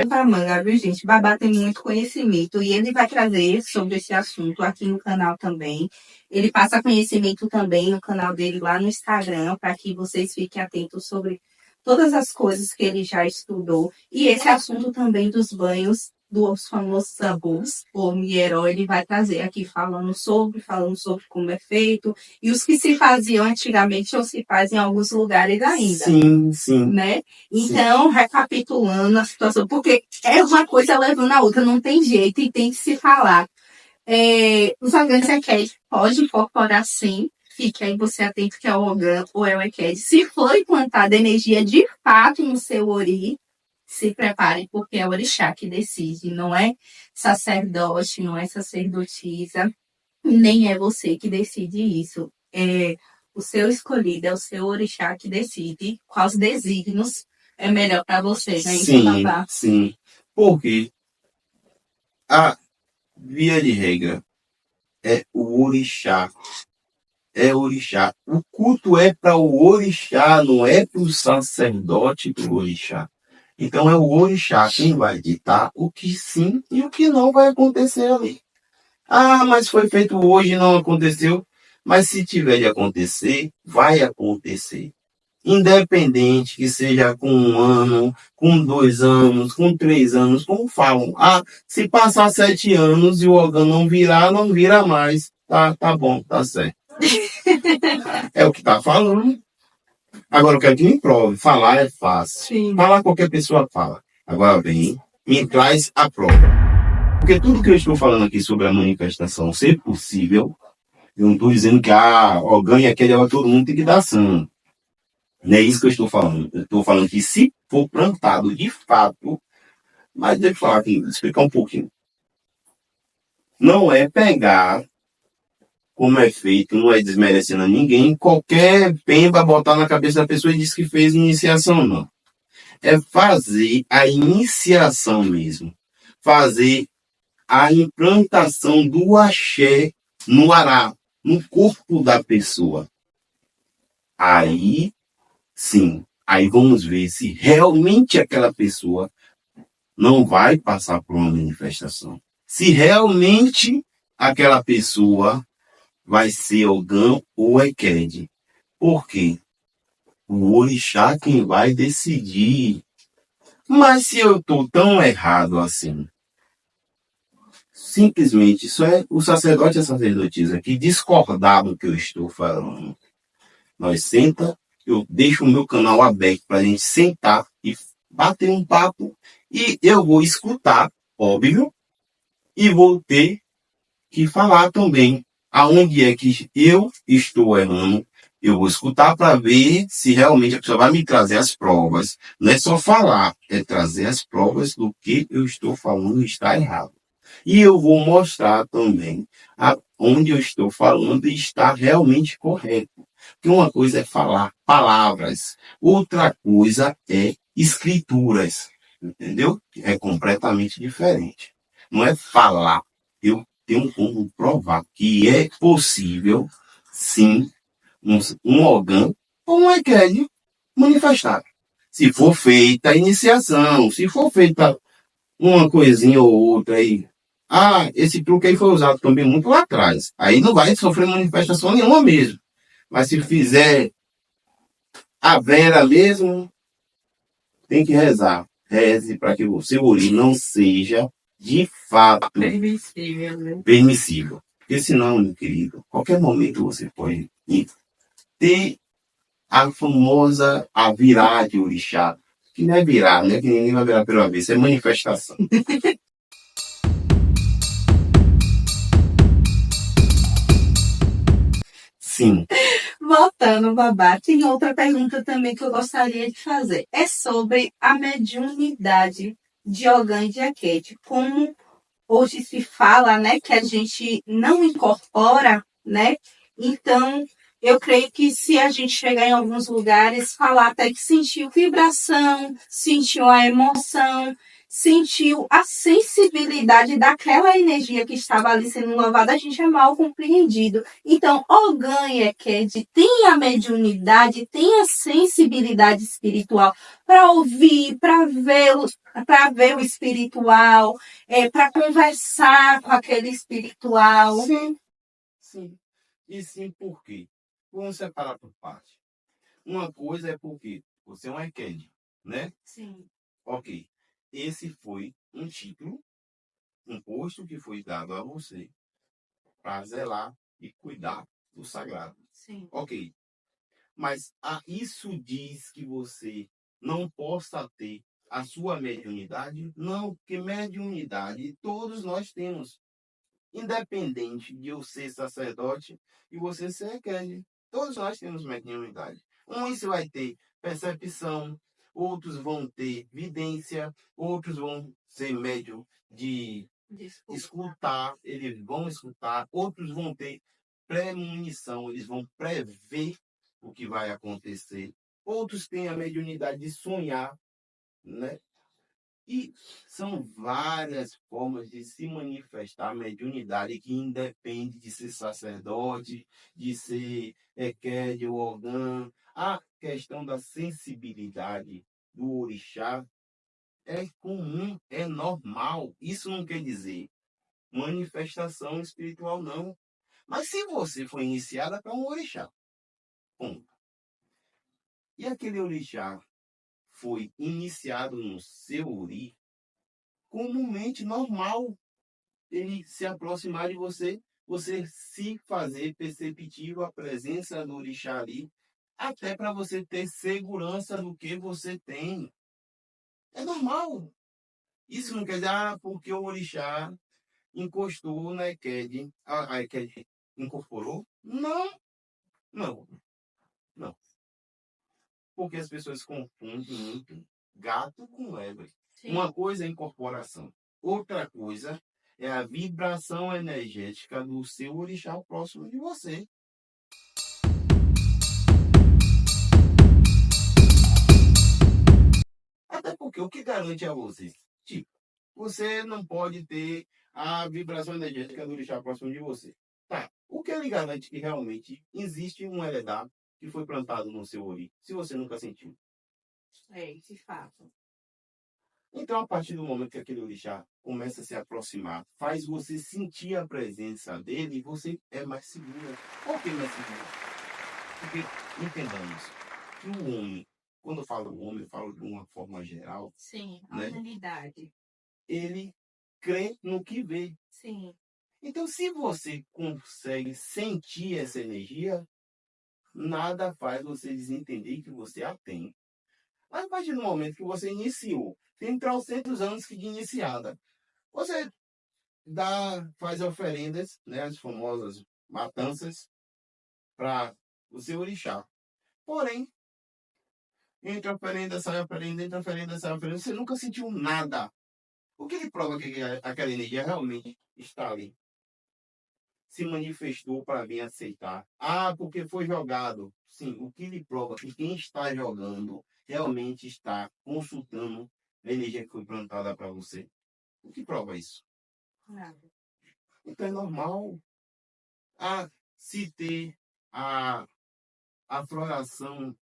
Para manga, viu, gente? Babá tem muito conhecimento e ele vai trazer sobre esse assunto aqui no canal também. Ele passa conhecimento também no canal dele lá no Instagram, para que vocês fiquem atentos sobre todas as coisas que ele já estudou. E esse assunto também dos banhos, dos famosos sabus, o Mieró, ele vai trazer aqui falando sobre como é feito, e os que se faziam antigamente ou se fazem em alguns lugares ainda. Sim. Né? Então, recapitulando a situação, porque é uma coisa levando a outra, não tem jeito e tem que se falar. Os orgânicos EQED pode incorporar sim, fique aí você atento que é o orgânico ou é o EQED. Se for implantada energia de fato no seu ori, se preparem, porque é o orixá que decide, não é sacerdote, não é sacerdotisa, nem é você que decide isso. O seu escolhido, é o seu orixá que decide quais desígnios é melhor para você, né? Sim. Porque a via de regra é o orixá. É orixá. O culto é para o orixá, não é para o sacerdote do orixá. Então é o orixá quem vai ditar o que sim e o que não vai acontecer ali. Ah, mas foi feito hoje e não aconteceu. Mas se tiver de acontecer, vai acontecer. Independente que seja com 1 ano, com 2 anos, com 3 anos, como falam. Ah, se passar 7 anos e o órgão não virar, não vira mais. Tá bom, tá certo. É o que tá falando. Agora eu quero que me prove. Falar é fácil. Sim. Falar qualquer pessoa fala. Agora vem, me traz a prova. Porque tudo que eu estou falando aqui sobre a manifestação ser possível, eu não estou dizendo que orgânico é aquele, todo mundo tem que dar sangue. Não é isso que eu estou falando. Eu estou falando que se for plantado de fato, mas deixa eu falar aqui, explicar um pouquinho. Não é pegar, como é feito, não é desmerecendo a ninguém, qualquer pemba botar na cabeça da pessoa e diz que fez iniciação, não. É fazer a iniciação mesmo. Fazer a implantação do axé no ará, no corpo da pessoa. Aí, sim, aí vamos ver se realmente aquela pessoa não vai passar por uma manifestação. Se realmente aquela pessoa vai ser Ogã ou Eked. Por quê? O orixá quem vai decidir. Mas se eu estou tão errado assim, simplesmente isso é o sacerdote e a sacerdotisa que discordar do que eu estou falando. Nós senta, eu deixo o meu canal aberto para a gente sentar e bater um papo e eu vou escutar, óbvio, e vou ter que falar também aonde é que eu estou errando. Eu vou escutar para ver se realmente a pessoa vai me trazer as provas. Não é só falar, é trazer as provas do que eu estou falando está errado. E eu vou mostrar também onde eu estou falando e está realmente correto. Porque uma coisa é falar palavras, outra coisa é escrituras. Entendeu? É completamente diferente. Não é falar. Eu tenho como provar que é possível, sim, um órgão ou um EQED manifestar. Se for feita a iniciação, se for feita uma coisinha ou outra aí. Ah, esse truque aí foi usado também muito lá atrás. Aí não vai sofrer manifestação nenhuma mesmo. Mas se fizer a vera mesmo, tem que rezar. Reze para que o seu ori não seja, de fato, permissível. Porque senão, meu querido, qualquer momento você pode ter a famosa virada de orixá. Que não é virar, né? Que ninguém vai virar pelo avesso, é manifestação. Sim. Voltando, babá, tem outra pergunta também que eu gostaria de fazer. É sobre a mediunidade de Ogã e de Aked. Como hoje se fala, né, que a gente não incorpora, né? Então, eu creio que se a gente chegar em alguns lugares, falar até que sentiu vibração, sentiu a emoção, sentiu a sensibilidade daquela energia que estava ali sendo louvada, a gente é mal compreendido. Então, Ogã e Eked tem a mediunidade, tem a sensibilidade espiritual para ouvir, para ver o espiritual, para conversar com aquele espiritual. Sim, sim. E sim por quê? Vamos separar por parte. Uma coisa é porque você é um EQUED, né? Sim. Ok. Esse foi um título, um posto que foi dado a você para zelar e cuidar do sagrado. Sim. Ok. Mas isso diz que você não possa ter a sua mediunidade? Não, porque mediunidade todos nós temos. Independente de eu ser sacerdote e você ser EQUED. Todos nós temos mediunidade. Uns vai ter percepção, outros vão ter vidência, outros vão ser médium de escutar, eles vão escutar, outros vão ter premonição, eles vão prever o que vai acontecer. Outros têm a mediunidade de sonhar, né? E são várias formas de se manifestar a mediunidade que independe de ser sacerdote, de ser EQUED ou Ogã. A questão da sensibilidade do orixá é comum, é normal. Isso não quer dizer manifestação espiritual, não. Mas se você foi iniciada para um orixá, ponto. E aquele orixá foi iniciado no seu ori, comumente normal ele se aproximar de você, você se fazer perceptível a presença do orixá ali, até para você ter segurança do que você tem. É normal. Isso não quer dizer, porque o orixá encostou na EQUED, a EQUED incorporou? Não, não, não. Porque as pessoas confundem muito gato com lebre. Sim. Uma coisa é incorporação, outra coisa é a vibração energética do seu orixá próximo de você. Até porque o que garante a você? Tipo, você não pode ter a vibração energética do orixá próximo de você. Tá. O que ele garante que realmente existe um heredar que foi plantado no seu ori, se você nunca sentiu? É, de fato. Então, a partir do momento que aquele orixá começa a se aproximar, faz você sentir a presença dele, você é mais segura. Por que mais segura? Porque, entendamos, que o homem, quando eu falo homem, eu falo de uma forma geral. Sim, a Né? humanidade. Ele crê no que vê. Sim. Então, se você consegue sentir essa energia, nada faz você desentender que você a tem. Mas a partir do momento que você iniciou, tem 300 anos que de iniciada, você faz oferendas, né, as famosas matanças, para o seu orixá. Porém, entra oferenda, sai oferenda, entra oferenda, sai oferenda, você nunca sentiu nada. O que lhe prova que aquela energia realmente está ali? Se manifestou para vir aceitar. Porque foi jogado. Sim, o que lhe prova que quem está jogando realmente está consultando a energia que foi plantada para você. O que prova isso? Nada. Então é normal. Se ter a afloração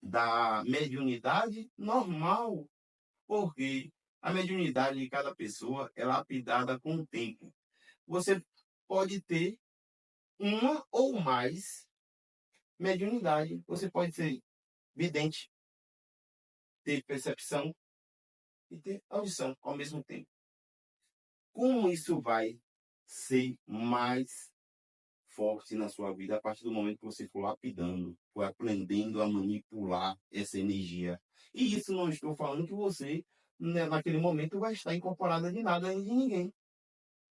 da mediunidade, normal, porque a mediunidade de cada pessoa é lapidada com o tempo. Você pode ter uma ou mais mediunidade. Você pode ser vidente, ter percepção e ter audição ao mesmo tempo. Como isso vai ser mais forte na sua vida a partir do momento que você for lapidando, for aprendendo a manipular essa energia. E isso não estou falando que você, né, naquele momento, vai estar incorporada de nada nem de ninguém.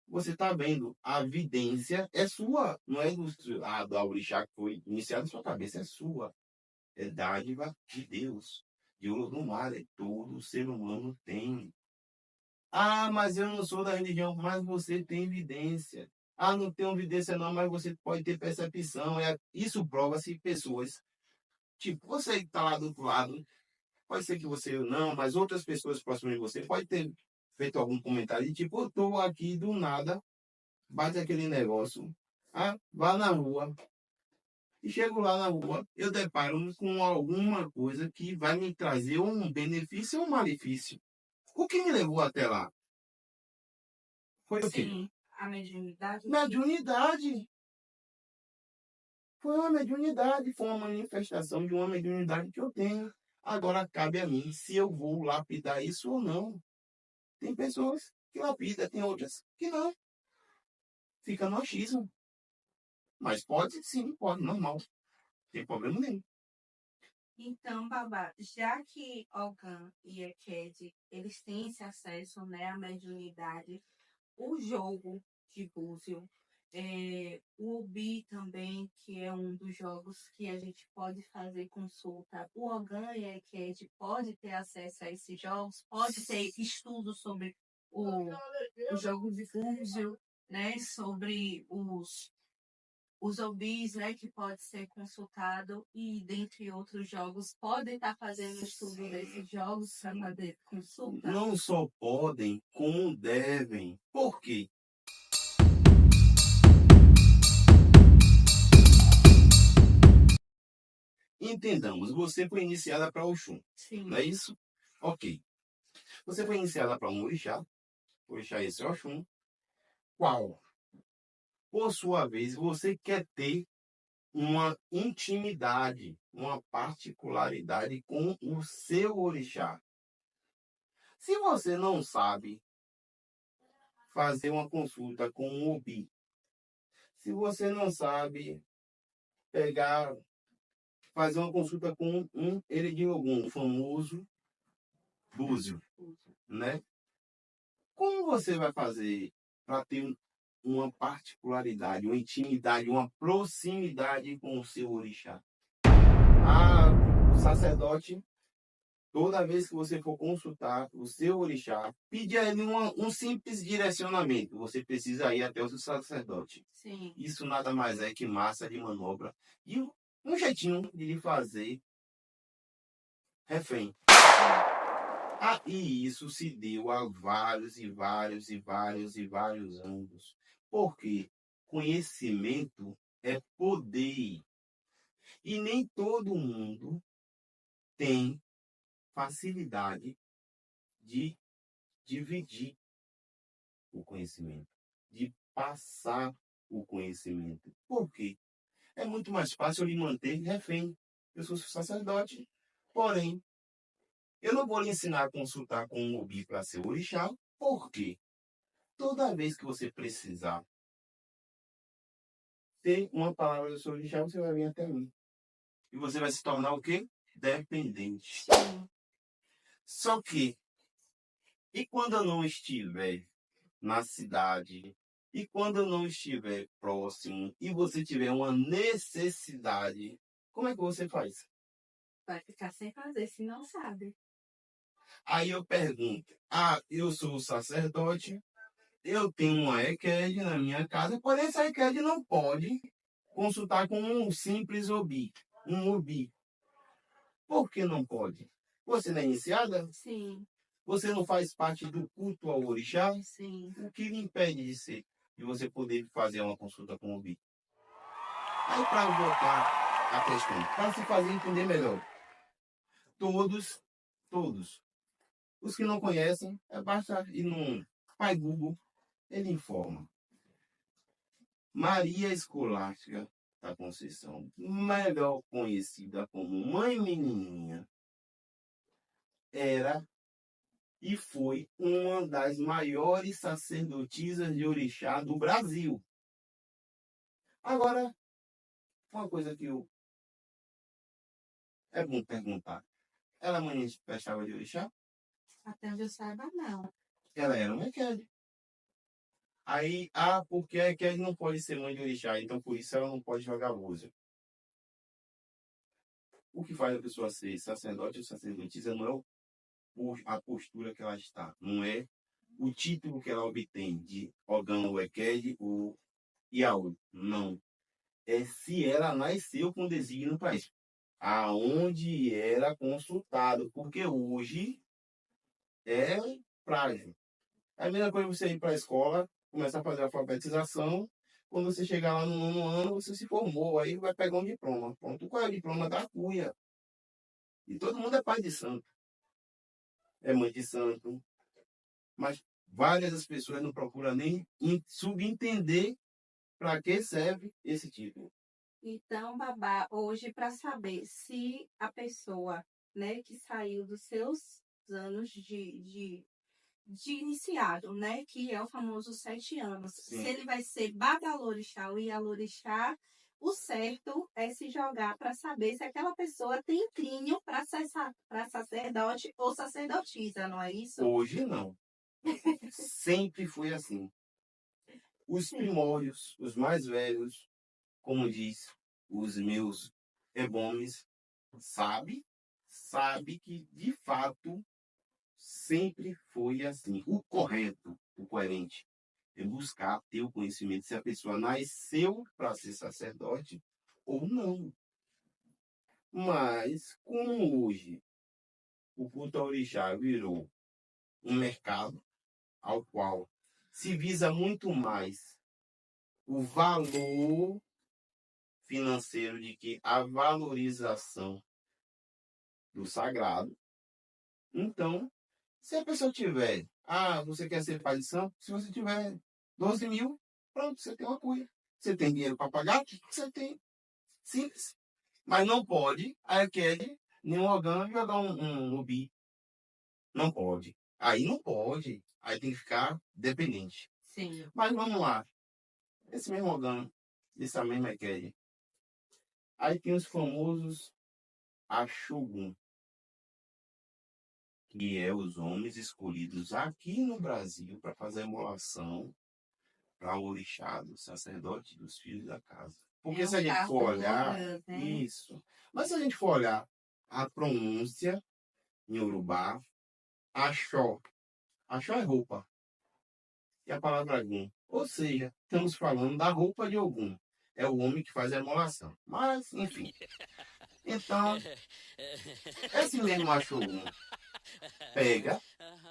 Você está vendo, a vidência é sua, não é do orixá que foi iniciado em sua cabeça, é sua. É dádiva de Deus. De ouro do mar, é todo ser humano tem. Ah, mas eu não sou da religião, mas você tem evidência. Ah, não tenho evidência não, mas você pode ter percepção. Isso prova-se pessoas. Tipo, você que está lá do outro lado, pode ser que você não, mas outras pessoas próximas de você pode ter feito algum comentário de tipo, eu estou aqui do nada, bate aquele negócio. Ah, vá na rua. E chego lá na rua, eu deparo com alguma coisa que vai me trazer um benefício ou um malefício. O que me levou até lá? Foi o quê? Sim, a mediunidade. Mediunidade. Foi uma mediunidade, foi uma manifestação de uma mediunidade que eu tenho. Agora cabe a mim se eu vou lapidar isso ou não. Tem pessoas que lapidam, tem outras que não. Fica no achismo. Mas pode sim, pode, normal. Não tem problema nenhum. Então, Babá, já que Ogan e Eked, eles têm esse acesso, né, à mediunidade, o jogo de Búzio, o Ubi também, que é um dos jogos que a gente pode fazer consulta, o Ogan e a Eked pode ter acesso a esses jogos, pode ter estudo sobre o jogo de Búzio, né, sobre os obis, né, que pode ser consultado e, dentre outros jogos, podem estar fazendo estudo desses jogos para fazer consulta? Não só podem, como devem. Por quê? Entendamos, você foi iniciada para Oxum, Sim. não é isso? Ok. Você foi iniciada para um orixá esse é Oxum, qual, por sua vez, você quer ter uma intimidade, uma particularidade com o seu orixá. Se você não sabe fazer uma consulta com um Obi, se você não sabe pegar, fazer uma consulta com um Erediogun, o famoso Búzio, né? Como você vai fazer para ter uma particularidade, uma intimidade, uma proximidade com o seu orixá? Ah, o sacerdote, toda vez que você for consultar o seu orixá, pede a ele um simples direcionamento. Você precisa ir até o seu sacerdote. Sim. Isso nada mais é que massa de manobra e um jeitinho de lhe fazer refém. Ah, e isso se deu há vários e vários e vários e vários anos. Porque conhecimento é poder. E nem todo mundo tem facilidade de dividir o conhecimento, de passar o conhecimento. Por quê? É muito mais fácil lhe manter refém. Eu sou sacerdote, porém, eu não vou lhe ensinar a consultar com um Obi para ser orixá, por quê? Toda vez que você precisar ter uma palavra do seu orixá, você vai vir até mim. E você vai se tornar o quê? Dependente. Sim. Só que, e quando eu não estiver na cidade, e quando eu não estiver próximo, e você tiver uma necessidade, como é que você faz? Vai ficar sem fazer se não sabe. Aí eu pergunto, eu sou sacerdote, eu tenho uma EQED na minha casa, porém essa EQED não pode consultar com um simples Obi, um Obi. Por que não pode? Você não é iniciada? Sim. Você não faz parte do culto ao orixá? Sim. O que lhe impede de ser? De você poder fazer uma consulta com o Obi? Aí para voltar à questão, para se fazer entender melhor, todos, todos, os que não conhecem, basta ir no Pai Google, ele informa. Maria Escolástica da Conceição, melhor conhecida como Mãe Menininha, era e foi uma das maiores sacerdotisas de orixá do Brasil. Agora, uma coisa que é bom perguntar. Ela mãe prestava de orixá? Até onde eu saiba, não. Ela era uma Ekede. Aí, porque a Ekede não pode ser mãe de orixá, então por isso ela não pode jogar búzio. O que faz a pessoa ser sacerdote ou sacerdotisa não é a postura que ela está, não é o título que ela obtém de Ogã ou Ekede ou Iaú. Não. É se ela nasceu com desígnio para isso. Aonde era consultado, porque hoje é frágil. É a mesma coisa você ir para a escola, começar a fazer a alfabetização, quando você chegar lá no nono ano, você se formou, aí vai pegar um diploma. Pronto, qual é o diploma da cuia? E todo mundo é pai de santo, é mãe de santo, mas várias das pessoas não procuram nem subentender para que serve esse título. Então, babá, hoje para saber se a pessoa, né, que saiu dos seus anos de iniciado, né, que é o famoso 7 anos, Sim. se ele vai ser babalorixá ou ialorixá, o certo é se jogar para saber se aquela pessoa tem clínio para sacerdote ou sacerdotisa, não é isso? Hoje não. Sempre foi assim. Os Sim. primórdios, os mais velhos, como diz os meus ebomes, sabe que de fato sempre foi assim. O correto, o coerente, é buscar ter o conhecimento se a pessoa nasceu para ser sacerdote ou não. Mas, como hoje o culto ao orixá virou um mercado ao qual se visa muito mais o valor financeiro de que a valorização do sagrado. Então, se a pessoa tiver, você quer ser pai de santo? Se você tiver 12 mil, pronto, você tem uma cuia. Você tem dinheiro para pagar? Você tem. Simples. Mas não pode, a EQED, nenhum órgão jogar um rubi. Não pode. Aí não pode. Aí tem que ficar dependente. Sim. Mas vamos lá. Esse mesmo órgão, essa mesma EQED. Aí tem os famosos Axogun, que é os homens escolhidos aqui no Brasil para fazer a emolação para o orixá, do sacerdote dos filhos da casa. Porque se a gente for olhar, né? isso. Mas se a gente for olhar a pronúncia em Urubá, Axó. Axó é roupa. E a palavra Ogum. Ou seja, estamos falando da roupa de Ogum. É o homem que faz a emolação. Mas, enfim. Então, esse mesmo Axogum pega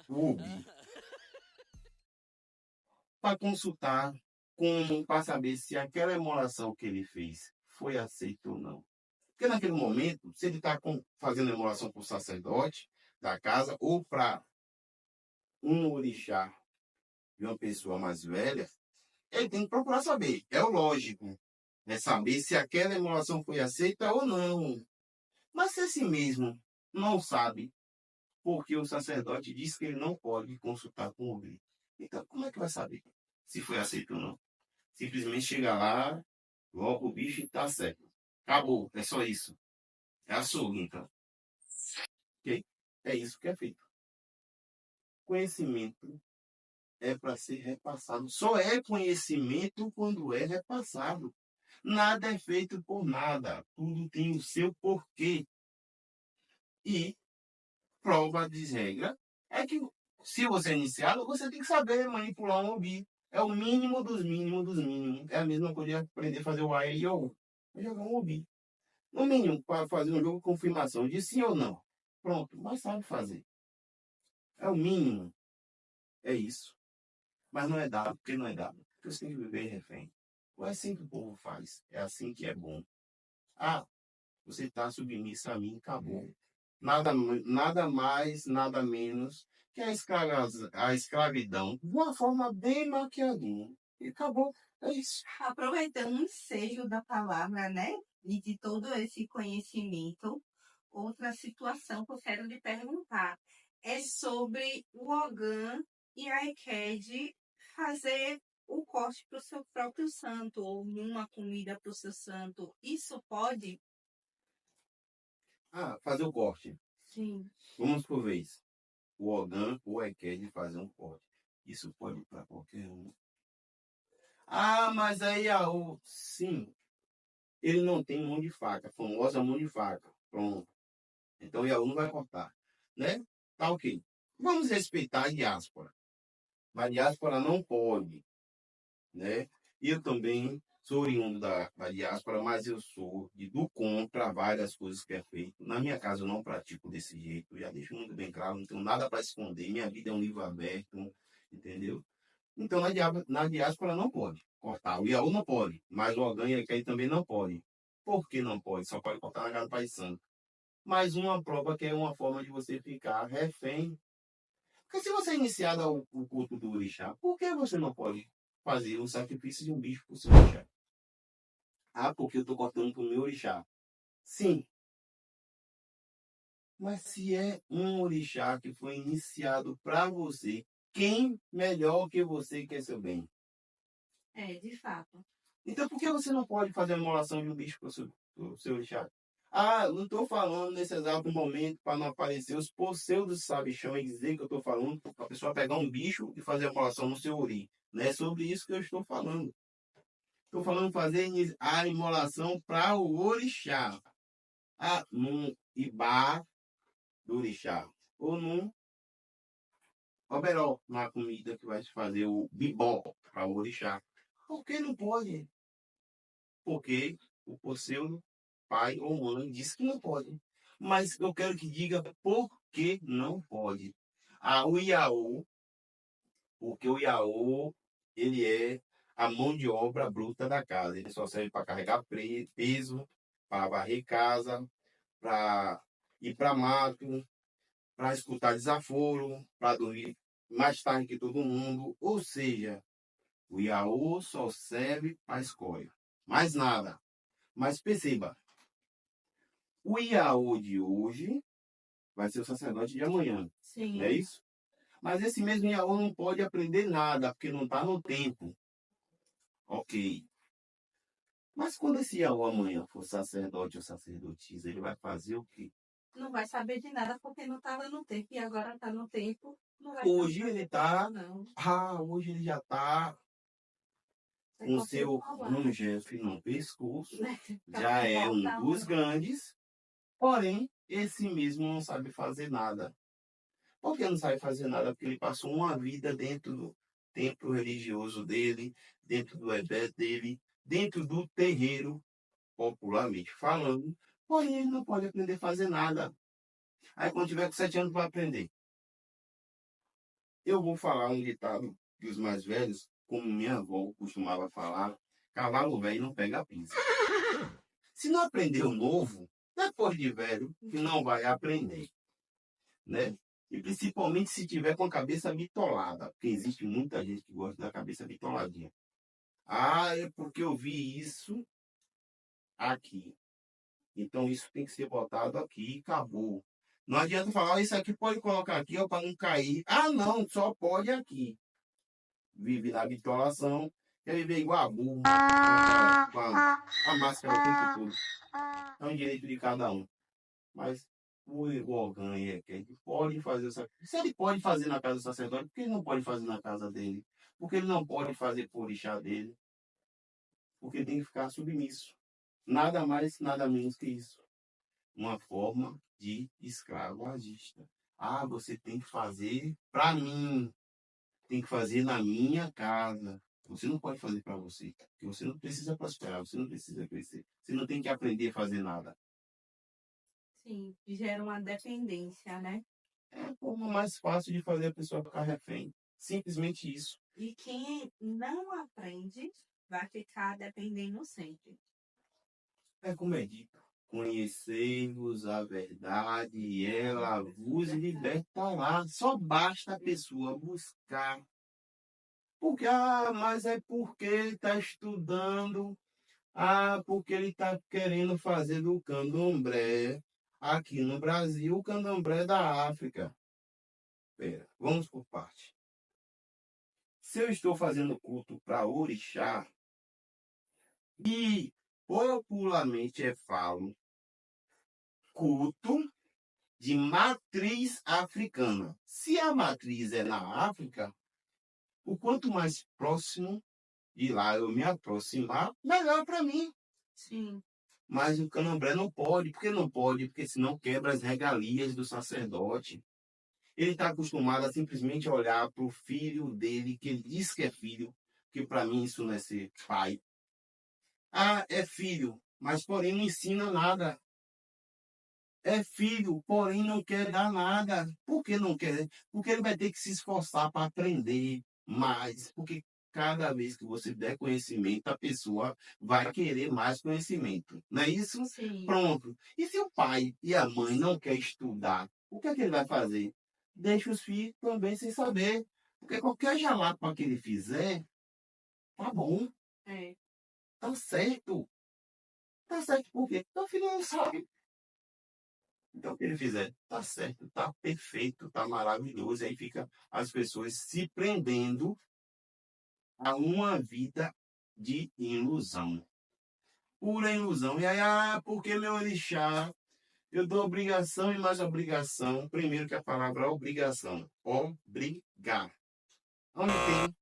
o Ubi para consultar para saber se aquela emolação que ele fez foi aceita ou não. Porque naquele momento, se ele está fazendo emolação para o sacerdote da casa ou para um orixá de uma pessoa mais velha, ele tem que procurar saber. É o lógico. É saber se aquela emulação foi aceita ou não. Mas se esse mesmo não sabe, porque o sacerdote diz que ele não pode consultar com o rei. Então, como é que vai saber se foi aceito ou não? Simplesmente chega lá, coloca o bicho e tá certo. Acabou, é só isso. É açougue, então. Ok? É isso que é feito. Conhecimento é para ser repassado. Só é conhecimento quando é repassado. Nada é feito por nada. Tudo tem o seu porquê. E prova de regra é que se você é iniciado, você tem que saber manipular um obi. É o mínimo dos mínimos dos mínimos. É a mesma coisa de aprender a fazer o A e o é jogar um obi. No mínimo, para fazer um jogo de confirmação de sim ou não. Pronto, mas sabe fazer. É o mínimo. É isso. Mas não é dado, porque não é dado. Porque você tem que viver refém. Não é assim que o povo faz. É assim que é bom. Você está submissa a mim, acabou. Nada mais, nada menos que a escravidão de uma forma bem maquiadinha. E acabou. É isso. Aproveitando o ensejo da palavra, né? E de todo esse conhecimento, outra situação que eu quero lhe perguntar é sobre o Ogã e a EQED fazer o corte para o seu próprio santo, ou uma comida para o seu santo. Isso pode? Fazer o corte. Sim. Vamos por vez. O Ogã ou Eked fazer um corte. Isso pode para qualquer um. Mas aí sim, ele não tem mão de faca, a famosa mão de faca. Pronto. Então o Yaú não vai cortar, né? Tá ok. Vamos respeitar a diáspora. A diáspora não pode, né? Eu também sou oriundo da diáspora, mas eu sou do contra várias coisas que é feito. Na minha casa eu não pratico desse jeito, eu já deixo muito bem claro, não tenho nada para esconder, minha vida é um livro aberto, entendeu? Então na diáspora não pode cortar, o Iaú não pode, mas o Ogan e a Eked também não pode. Por que não pode? Só pode cortar na casa do Pai Santo. Mais uma prova que é uma forma de você ficar refém. Porque se você é iniciado o culto do orixá, por que você não pode fazer o sacrifício de um bicho para o seu orixá? Porque eu estou cortando para o meu orixá. Sim. Mas se é um orixá que foi iniciado para você, quem melhor que você quer seu bem? De fato. Então por que você não pode fazer a imolação de um bicho para o seu orixá? Não estou falando nesse exato momento para não aparecer os pseudos sabichão e dizer que eu estou falando para a pessoa pegar um bicho e fazer a imolação no seu ori. Não é sobre isso que eu estou falando. Estou falando fazer a imolação para o orixá. Num ibá do orixá. Ou num oberó, na comida que vai se fazer o bibó para o orixá. Por que não pode? Porque o pseudo pai ou mãe disse que não pode. Mas eu quero que diga por que não pode. O Iaô, porque o Iaô, ele é a mão de obra bruta da casa. Ele só serve para carregar peso, para varrer casa, para ir para mato, para escutar desaforo, para dormir mais tarde que todo mundo. Ou seja, o Iaô só serve para escolha. Mais nada. Mas perceba, o Iaô de hoje vai ser o sacerdote de amanhã. Sim. Não é isso? Mas esse mesmo Iaô não pode aprender nada, porque não está no tempo. Ok. Mas quando esse Iaô amanhã for sacerdote ou sacerdotisa, ele vai fazer o quê? Não vai saber de nada porque não estava no tempo e agora está no tempo. Não vai Hoje ele está. Não. Hoje ele já está com o seu Rangef no pescoço. Já é um dos grandes. Porém, esse mesmo não sabe fazer nada. Por que não sabe fazer nada? Porque ele passou uma vida dentro do templo religioso dele, dentro do ebé dele, dentro do terreiro, popularmente falando. Porém, ele não pode aprender a fazer nada. Aí, quando tiver com 7 anos, vai aprender. Eu vou falar um ditado dos mais velhos, como minha avó costumava falar: cavalo velho não pega pisa. Se não aprender o novo, depois de velho, que não vai aprender, né? E principalmente se tiver com a cabeça bitolada, porque existe muita gente que gosta da cabeça bitoladinha. É porque eu vi isso aqui. Então isso tem que ser botado aqui e acabou. Não adianta falar, isso aqui pode colocar aqui para não cair. Não, só pode aqui. Vive na bitolação, quer viver igual a burro, com a máscara o tempo todo. É um direito de cada um. Mas o Ogã que ele pode fazer o sacrifício. Se ele pode fazer na casa do sacerdote, por que ele não pode fazer na casa dele? Porque ele não pode fazer por orixá dele. Porque ele tem que ficar submisso. Nada mais, nada menos que isso. Uma forma de escravagista. Você tem que fazer para mim. Tem que fazer na minha casa. Você não pode fazer para você. Porque você não precisa prosperar, você não precisa crescer. Você não tem que aprender a fazer nada. Sim, gera uma dependência, né? É a forma mais fácil de fazer a pessoa ficar refém. Simplesmente isso. E quem não aprende vai ficar dependendo sempre. É como é dito: conhecei-vos a verdade e ela vos libertará. Só basta a pessoa buscar. Porque, mas é porque ele está estudando. Porque ele está querendo fazer do candomblé aqui no Brasil, o candomblé da África. Vamos por parte. Se eu estou fazendo culto para orixá, e popularmente é falo culto de matriz africana. Se a matriz é na África, o quanto mais próximo de lá eu me aproximar, melhor para mim. Sim. Mas o candomblé não pode. Por que não pode? Porque senão quebra as regalias do sacerdote. Ele está acostumado a simplesmente olhar para o filho dele, que ele diz que é filho, que para mim isso não é ser pai. Ah, é filho, mas porém não ensina nada. É filho, porém não quer dar nada. Por que não quer? Porque ele vai ter que se esforçar para aprender mais. Porque cada vez que você der conhecimento, a pessoa vai querer mais conhecimento. Não é isso? Sim. Pronto. E se o pai e a mãe não querem estudar, o que é que ele vai fazer? Deixa os filhos também sem saber. Porque qualquer jalapa que ele fizer, tá bom, É. tá certo. Tá certo por quê? Porque o filho não sabe. Então, o que ele fizer, tá certo, tá perfeito, tá maravilhoso. Aí fica as pessoas se prendendo a uma vida de ilusão. Pura ilusão. E aí, porque meu orixá, eu dou obrigação e mais obrigação. Primeiro que a palavra obrigação. Obrigar. Onde tem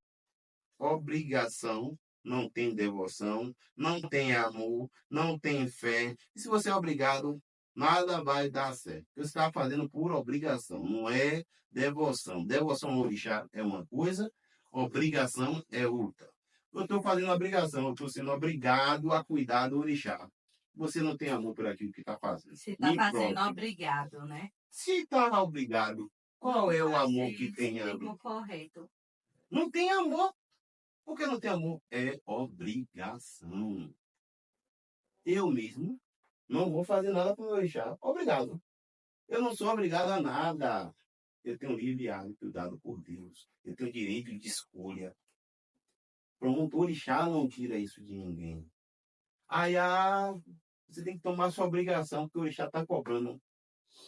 obrigação, não tem devoção, não tem amor, não tem fé. E se você é obrigado, nada vai dar certo. Você está fazendo por obrigação, não é devoção. Devoção ao orixá é uma coisa, obrigação é outra. Eu estou fazendo obrigação, eu estou sendo obrigado a cuidar do orixá. Você não tem amor por aquilo que está fazendo. Se está fazendo obrigado, né? Se está obrigado, qual é o amor que tem ali? Correto. Não tem amor. Porque não tem amor é obrigação. Eu mesmo não vou fazer nada para o orixá. Obrigado. Eu não sou obrigado a nada. Eu tenho livre-arbítrio dado por Deus. Eu tenho direito de escolha. Pronto, o orixá não tira isso de ninguém. Aí, você tem que tomar sua obrigação, porque o orixá está cobrando.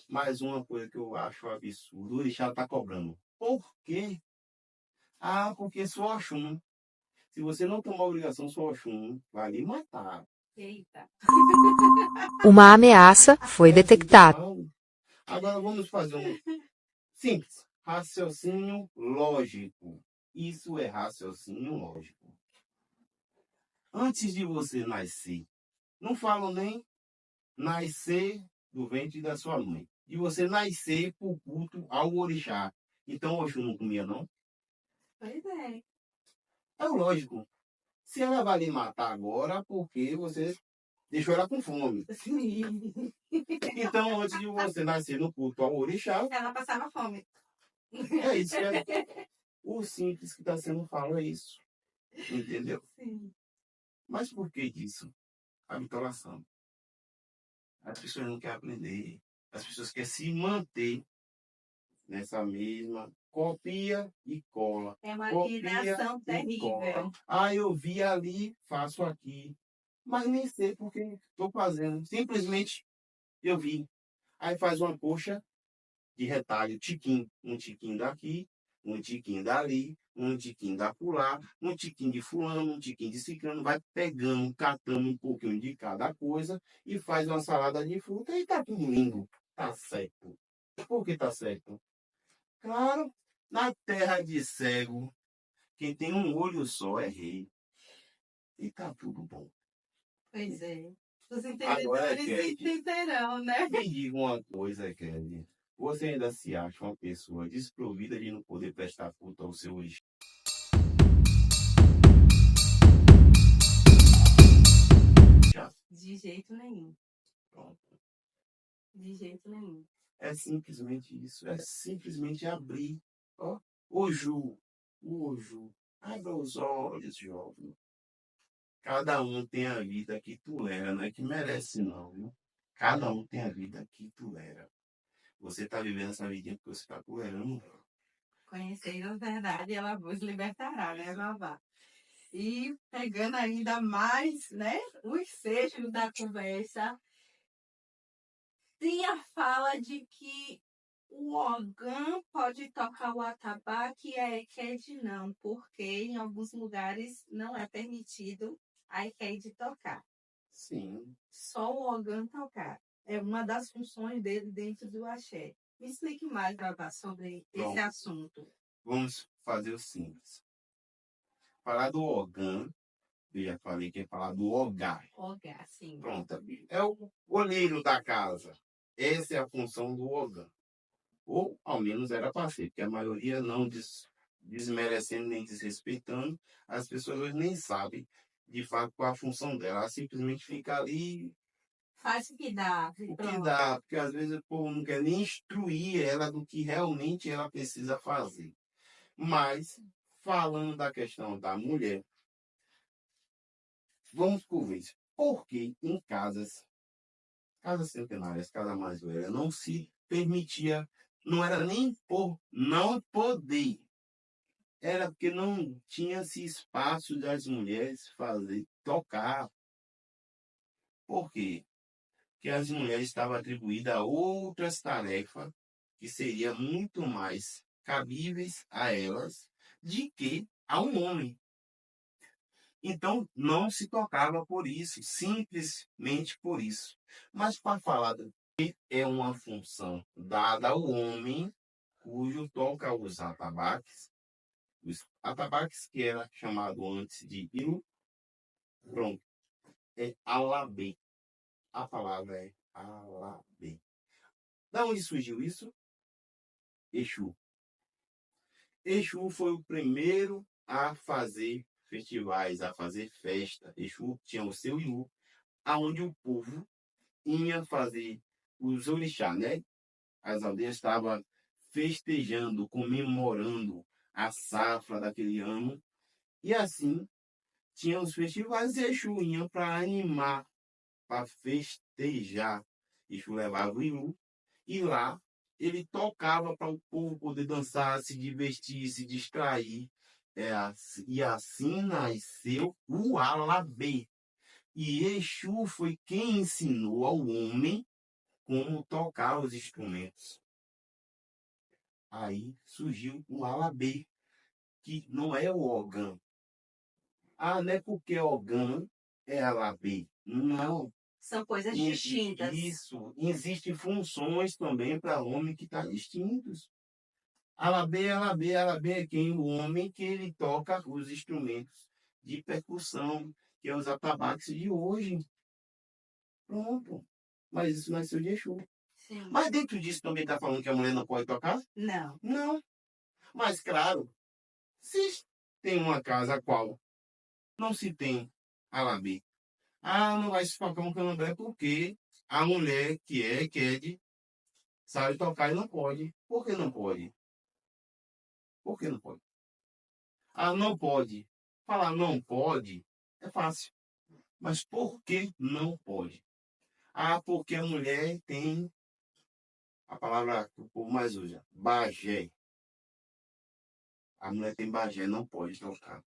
Mais uma coisa que eu acho absurdo. O orixá está cobrando. Por quê? Porque sou Oxum. Se você não tomar obrigação, sou Oxum. Vai lhe matar. Eita. Uma ameaça foi detectada. Agora vamos fazer um simples. Raciocínio lógico. Isso é raciocínio lógico. Antes de você nascer, não falo nem nascer do ventre da sua mãe. E você nascer por culto ao orixá. Então o Oxum não comia, não? Pois é. É lógico. Se ela vai lhe matar agora, porque você deixou ela com fome. Sim. Então, antes de você nascer no culto ao orixá, Ela passava fome. é isso que é. O simples que está sendo falado é isso. Entendeu? Sim. Mas por que disso? A bitolação. As pessoas não querem aprender. As pessoas querem se manter nessa mesma copia e cola. É uma Copia alienação e terrível. cola. Eu vi ali, faço aqui. Mas nem sei porque estou fazendo. Simplesmente eu vi. Aí faz uma coxa de retalho, tiquinho. Um tiquinho daqui, um tiquinho dali, um tiquinho da pular, um tiquinho de fulano, um tiquinho de ciclano, vai pegando, catando um pouquinho de cada coisa e faz uma salada de fruta e tá tudo lindo. Tá certo. Por que tá certo? Claro, na terra de cego, quem tem um olho só é rei. E tá tudo bom. Pois é. Os Agora, entendedores entenderão, né? me diga uma coisa, Kelly. Você ainda se acha uma pessoa desprovida de não poder prestar culto ao seu orixá? De jeito nenhum. Pronto. De jeito nenhum. É simplesmente isso. É simplesmente abrir. Ó, o Oju. Abra os olhos, jovem. Cada um tem a vida que tolera, não é que merece, não, viu? Cada um tem a vida que tolera. Você está vivendo essa vidinha porque você está tolerando. Conhecer a verdade, ela vos libertará, né, babá? E pegando ainda mais, né, os seixos da conversa, tem a fala de que O órgão pode tocar o atabaque e a EQED não, porque em alguns lugares não é permitido a EQED tocar. Sim. Só o órgão tocar. É uma das funções dele dentro do axé. Me explique mais, Babá, sobre esse Pronto. assunto. Vamos fazer o simples. Falar do órgão, eu já falei que é falar do órgão. Órgão, sim. Pronto, é o olheiro da casa. Essa é a função do órgão. Ou, ao menos, era para ser, porque a maioria não desmerecendo nem desrespeitando, as pessoas hoje nem sabem, de fato, qual a função dela. Ela simplesmente fica ali, Faz o que dá. o que Pronto. dá, porque às vezes o povo não quer nem instruir ela do que realmente ela precisa fazer. Mas, falando da questão da mulher, vamos por vez. Porque em casas centenárias, casa mais velha, não se permitia, não era nem por não poder, era porque não tinha esse espaço das mulheres fazer, tocar. Por quê? Porque as mulheres estavam atribuídas a outras tarefas que seriam muito mais cabíveis a elas de que a um homem. Então, não se tocava por isso, simplesmente por isso. Mas para falar que é uma função dada ao homem, cujo toca os atabaques que era chamado antes de ilu, pronto, é alabê. A palavra é alabê. Da onde surgiu isso? Exu. Exu foi o primeiro a fazer festivais, a fazer festa. Exu tinha o seu ilu, aonde o povo ia fazer os orixás, né? As aldeias estavam festejando, comemorando a safra daquele ano. E assim, tinha os festivais e Exu ia para animar, para festejar. Exu levava o Ilu e lá ele tocava para o povo poder dançar, se divertir, se distrair. E assim nasceu o Alabê. E Exu foi quem ensinou ao homem como tocar os instrumentos. Aí surgiu o alabê, que não é o órgão. Ah, não é porque órgão é alabê. Não. São coisas distintas. Isso. Existem funções também para homem que estão distintos. Alabê, alabê, alabê é quem? O homem que ele toca os instrumentos de percussão, que é os atabaques de hoje. Pronto. Mas isso nasceu de Exu. Sim. Mas dentro disso também está falando que a mulher não pode tocar? Não. Não. Mas, claro, se tem uma casa a qual não se tem alabê, não vai se tocar um candomblé porque a mulher que é QED sabe tocar e não pode. Por que não pode? Por que não pode? Não pode. Falar não pode é fácil. Mas por que não pode? Porque a mulher tem a palavra que o povo mais usa, bagé. A mulher tem bagé, não pode tocar.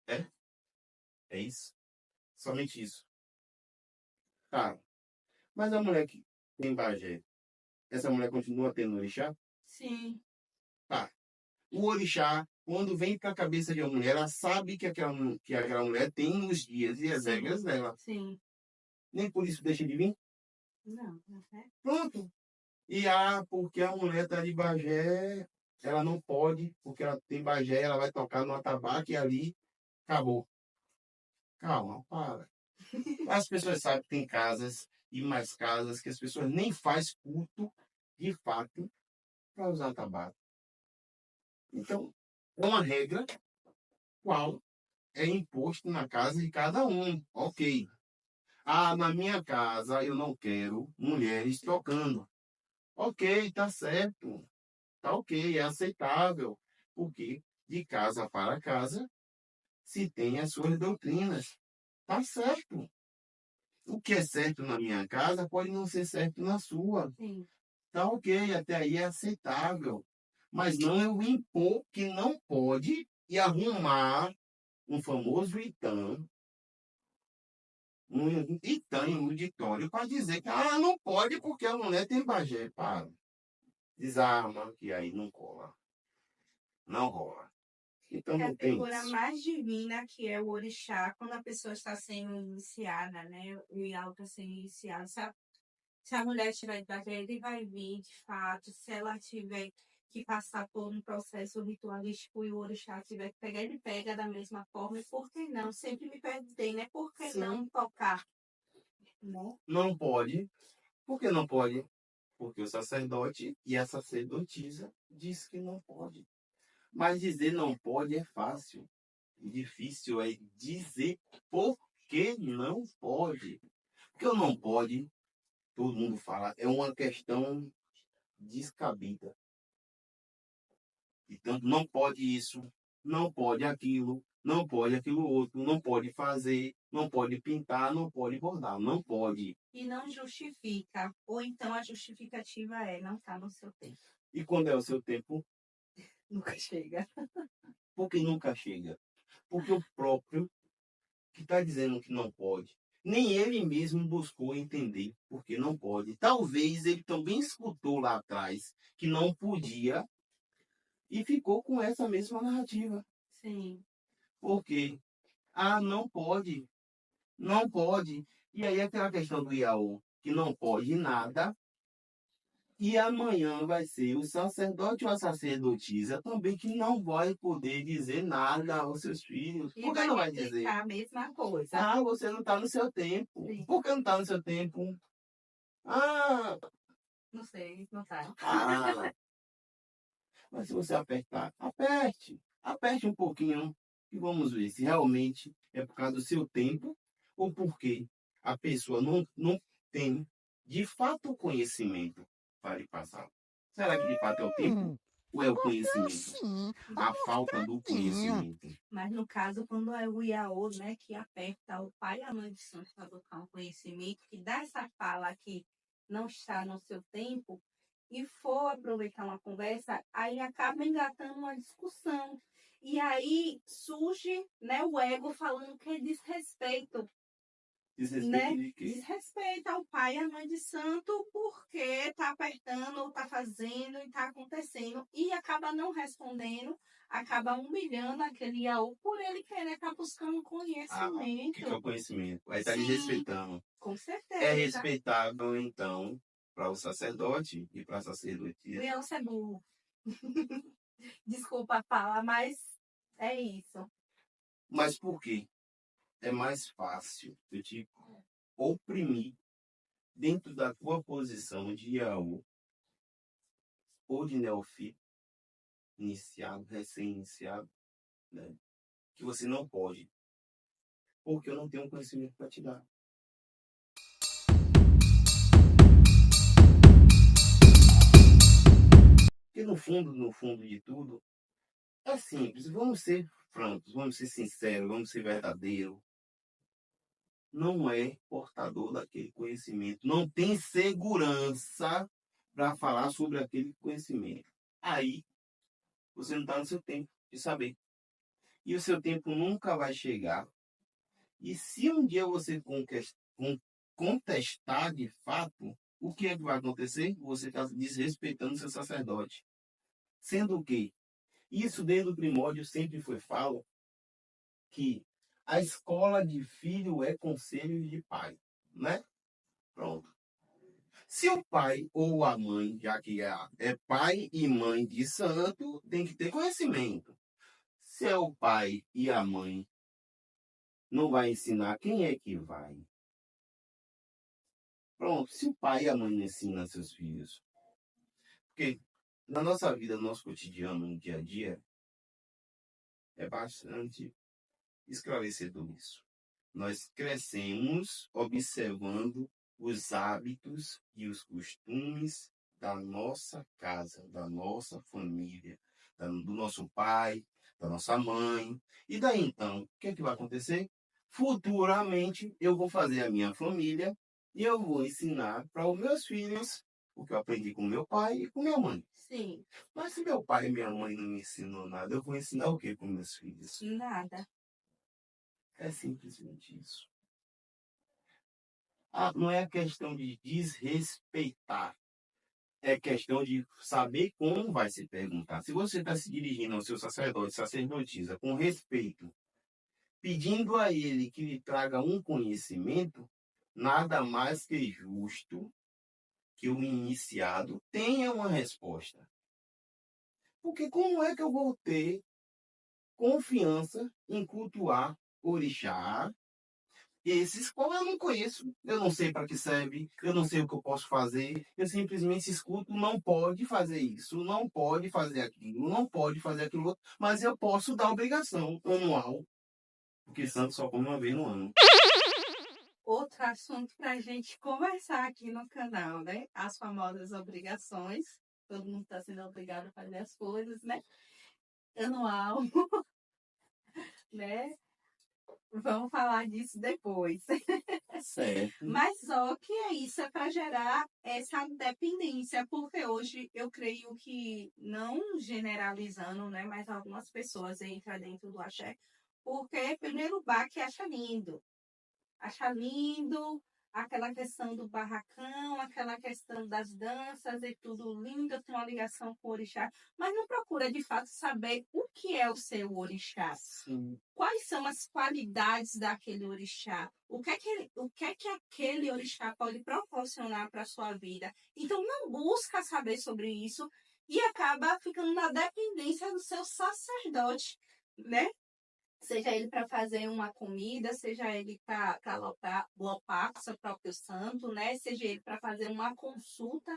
É? É isso? Somente isso. Tá. Mas a mulher que tem bagé, essa mulher continua tendo orixá? Sim. Tá. O orixá, quando vem para a cabeça de uma mulher, ela sabe que aquela mulher tem os dias e as regras dela. Sim. Nem por isso deixa de vir? Não, não é? Pronto. E porque a mulher tá de bagé, ela não pode, porque ela tem bagé, ela vai tocar no atabaque e ali acabou. Calma, para. As pessoas sabem que tem casas e mais casas que as pessoas nem faz culto, de fato, para usar tabaco. Então, é uma regra qual é imposto na casa de cada um. Ok. Na minha casa eu não quero mulheres tocando. Ok, tá certo. Tá ok, é aceitável. Porque de casa para casa se tem as suas doutrinas. Tá certo. O que é certo na minha casa pode não ser certo na sua. Sim. Tá ok, até aí é aceitável. Mas não eu impor que não pode e arrumar um famoso ITAM, um ITAM em auditório para dizer que não pode porque a mulher tem bagé. Para. desarma, que aí não cola. Não rola. Então É a não tem figura isso. mais divina que é o orixá, quando a pessoa está sendo iniciada, né? O Iau está sendo iniciado. Se a mulher tiver de bater, ele vai vir, de fato. Se ela tiver que passar por um processo ritualístico e o orixá tiver que pegar, ele pega da mesma forma. E por que não? Sempre me perguntei, né? Por que Sim. não tocar? Né? Não pode. Por que não pode? Porque o sacerdote e a sacerdotisa diz que não pode. Mas dizer não pode é fácil. O difícil é dizer por que não pode. Porque o não pode, todo mundo fala, é uma questão descabida. Então, não pode isso, não pode aquilo outro, não pode fazer, não pode pintar, não pode bordar, não pode. E não justifica. Ou então a justificativa é, não está no seu tempo. E quando é o seu tempo? Nunca chega. Porque nunca chega. Porque o próprio que está dizendo que não pode, nem ele mesmo buscou entender porque não pode. Talvez ele também escutou lá atrás que não podia e ficou com essa mesma narrativa. Sim. Porque, não pode, não pode. E aí aquela questão do Iaú, que não pode nada, e amanhã vai ser o sacerdote ou a sacerdotisa também que não vai poder dizer nada aos seus filhos. E Por que vai não vai dizer? replicar a mesma coisa. Você não está no seu tempo. Sim. Por que não está no seu tempo? Ah, Não sei, não tá. mas se você apertar, aperte. Aperte um pouquinho e vamos ver se realmente é por causa do seu tempo ou porque a pessoa não tem de fato o conhecimento para lhe passar. Será que de fato é o tempo ou é o conhecimento? A falta do conhecimento. Mas no caso, quando é o Iaô, né, que aperta o pai e a mãe de santo para buscar um conhecimento, que dá essa fala que não está no seu tempo, e for aproveitar uma conversa, aí acaba engatando uma discussão. E aí surge, né, o ego falando que é desrespeito, Desrespeito né? de quê? Desrespeito ao pai e à mãe de santo porque tá apertando ou tá fazendo e tá acontecendo e acaba não respondendo, acaba humilhando aquele Iaú por ele querer estar buscando O que conhecimento. é o conhecimento? Aí está Sim. desrespeitando. Com certeza. É respeitável, então, para o sacerdote e para a sacerdotisa. Leão é burro. Desculpa a fala, mas é isso. Mas por quê? É mais fácil eu te oprimir dentro da tua posição de Iaú ou de neofito, iniciado, recém-iniciado, né? Que você não pode, porque eu não tenho conhecimento para te dar. Porque no fundo de tudo, é simples. Vamos ser francos, vamos ser sinceros, vamos ser verdadeiros. Não é portador daquele conhecimento, não tem segurança para falar sobre aquele conhecimento. Aí você não está no seu tempo de saber. E o seu tempo nunca vai chegar. E se um dia você contestar de fato, o que é que vai acontecer? Você está desrespeitando seu sacerdote. Sendo que isso desde o primórdio sempre foi falo que a escola de filho é conselho de pai, né? Pronto. Se o pai ou a mãe, já que é pai e mãe de santo, tem que ter conhecimento. Se é o pai e a mãe não vai ensinar, quem é que vai? Pronto, se o pai e a mãe não ensinam seus filhos. Porque na nossa vida, no nosso cotidiano, no dia a dia, é bastante esclarecedor isso. Nós crescemos observando os hábitos e os costumes da nossa casa, da nossa família, do nosso pai, da nossa mãe. E daí então, o que é que vai acontecer? Futuramente eu vou fazer a minha família e eu vou ensinar para os meus filhos o que eu aprendi com meu pai e com minha mãe. Sim. Mas se meu pai e minha mãe não me ensinam nada, eu vou ensinar o que para meus filhos? Nada. É simplesmente isso. Não é a questão de desrespeitar, é questão de saber como vai se perguntar. Se você está se dirigindo ao seu sacerdote, sacerdotisa, com respeito, pedindo a ele que lhe traga um conhecimento, nada mais que justo que o iniciado tenha uma resposta. Porque como é que eu vou ter confiança em cultuar orixá, esses qual eu não conheço, eu não sei para que serve, eu não sei o que eu posso fazer, eu simplesmente escuto, não pode fazer isso, não pode fazer aquilo, não pode fazer aquilo outro, mas eu posso dar obrigação anual, porque santo só come uma vez no ano. Outro assunto para a gente conversar aqui no canal, né? As famosas obrigações. Todo mundo está sendo obrigado a fazer as coisas, né? Anual, né? Vamos falar disso depois. Certo. Mas só que é isso, é para gerar essa dependência, porque hoje eu creio que, não generalizando, né? Mas algumas pessoas entram dentro do axé, porque primeiro o baque acha lindo. Acha lindo aquela questão do barracão, aquela questão das danças e tudo lindo, tem uma ligação com o orixá, mas não procura de fato saber o que é o seu orixá. Sim. Quais são as qualidades daquele orixá? O que é que aquele orixá pode proporcionar para a sua vida? Então não busca saber sobre isso e acaba ficando na dependência do seu sacerdote, né? Seja ele para fazer uma comida, seja ele para lopar com seu próprio santo, né? Seja ele para fazer uma consulta,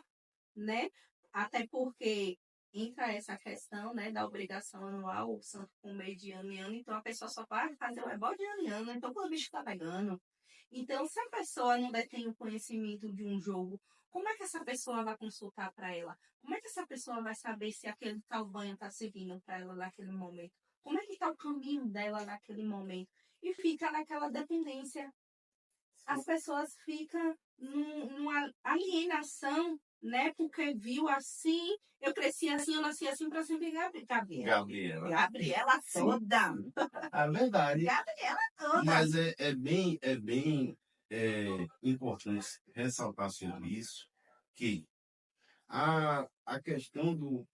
né? Até porque entra essa questão, né, da obrigação anual, o santo com mês de ano em ano, então a pessoa só vai fazer o ebó de ano em ano, então quando o bicho está pegando. Então, se a pessoa não detém o conhecimento de um jogo, como é que essa pessoa vai consultar para ela? Como é que essa pessoa vai saber se aquele tal banho está servindo para ela naquele momento? Como é que está o caminho dela naquele momento? E fica naquela dependência. As pessoas ficam numa alienação, né? Porque viu assim, eu cresci assim, eu nasci assim para sempre. Gabriela. Gabriela toda. A verdade. Gabriela toda. Mas é bem importante ressaltar sobre isso, que a questão do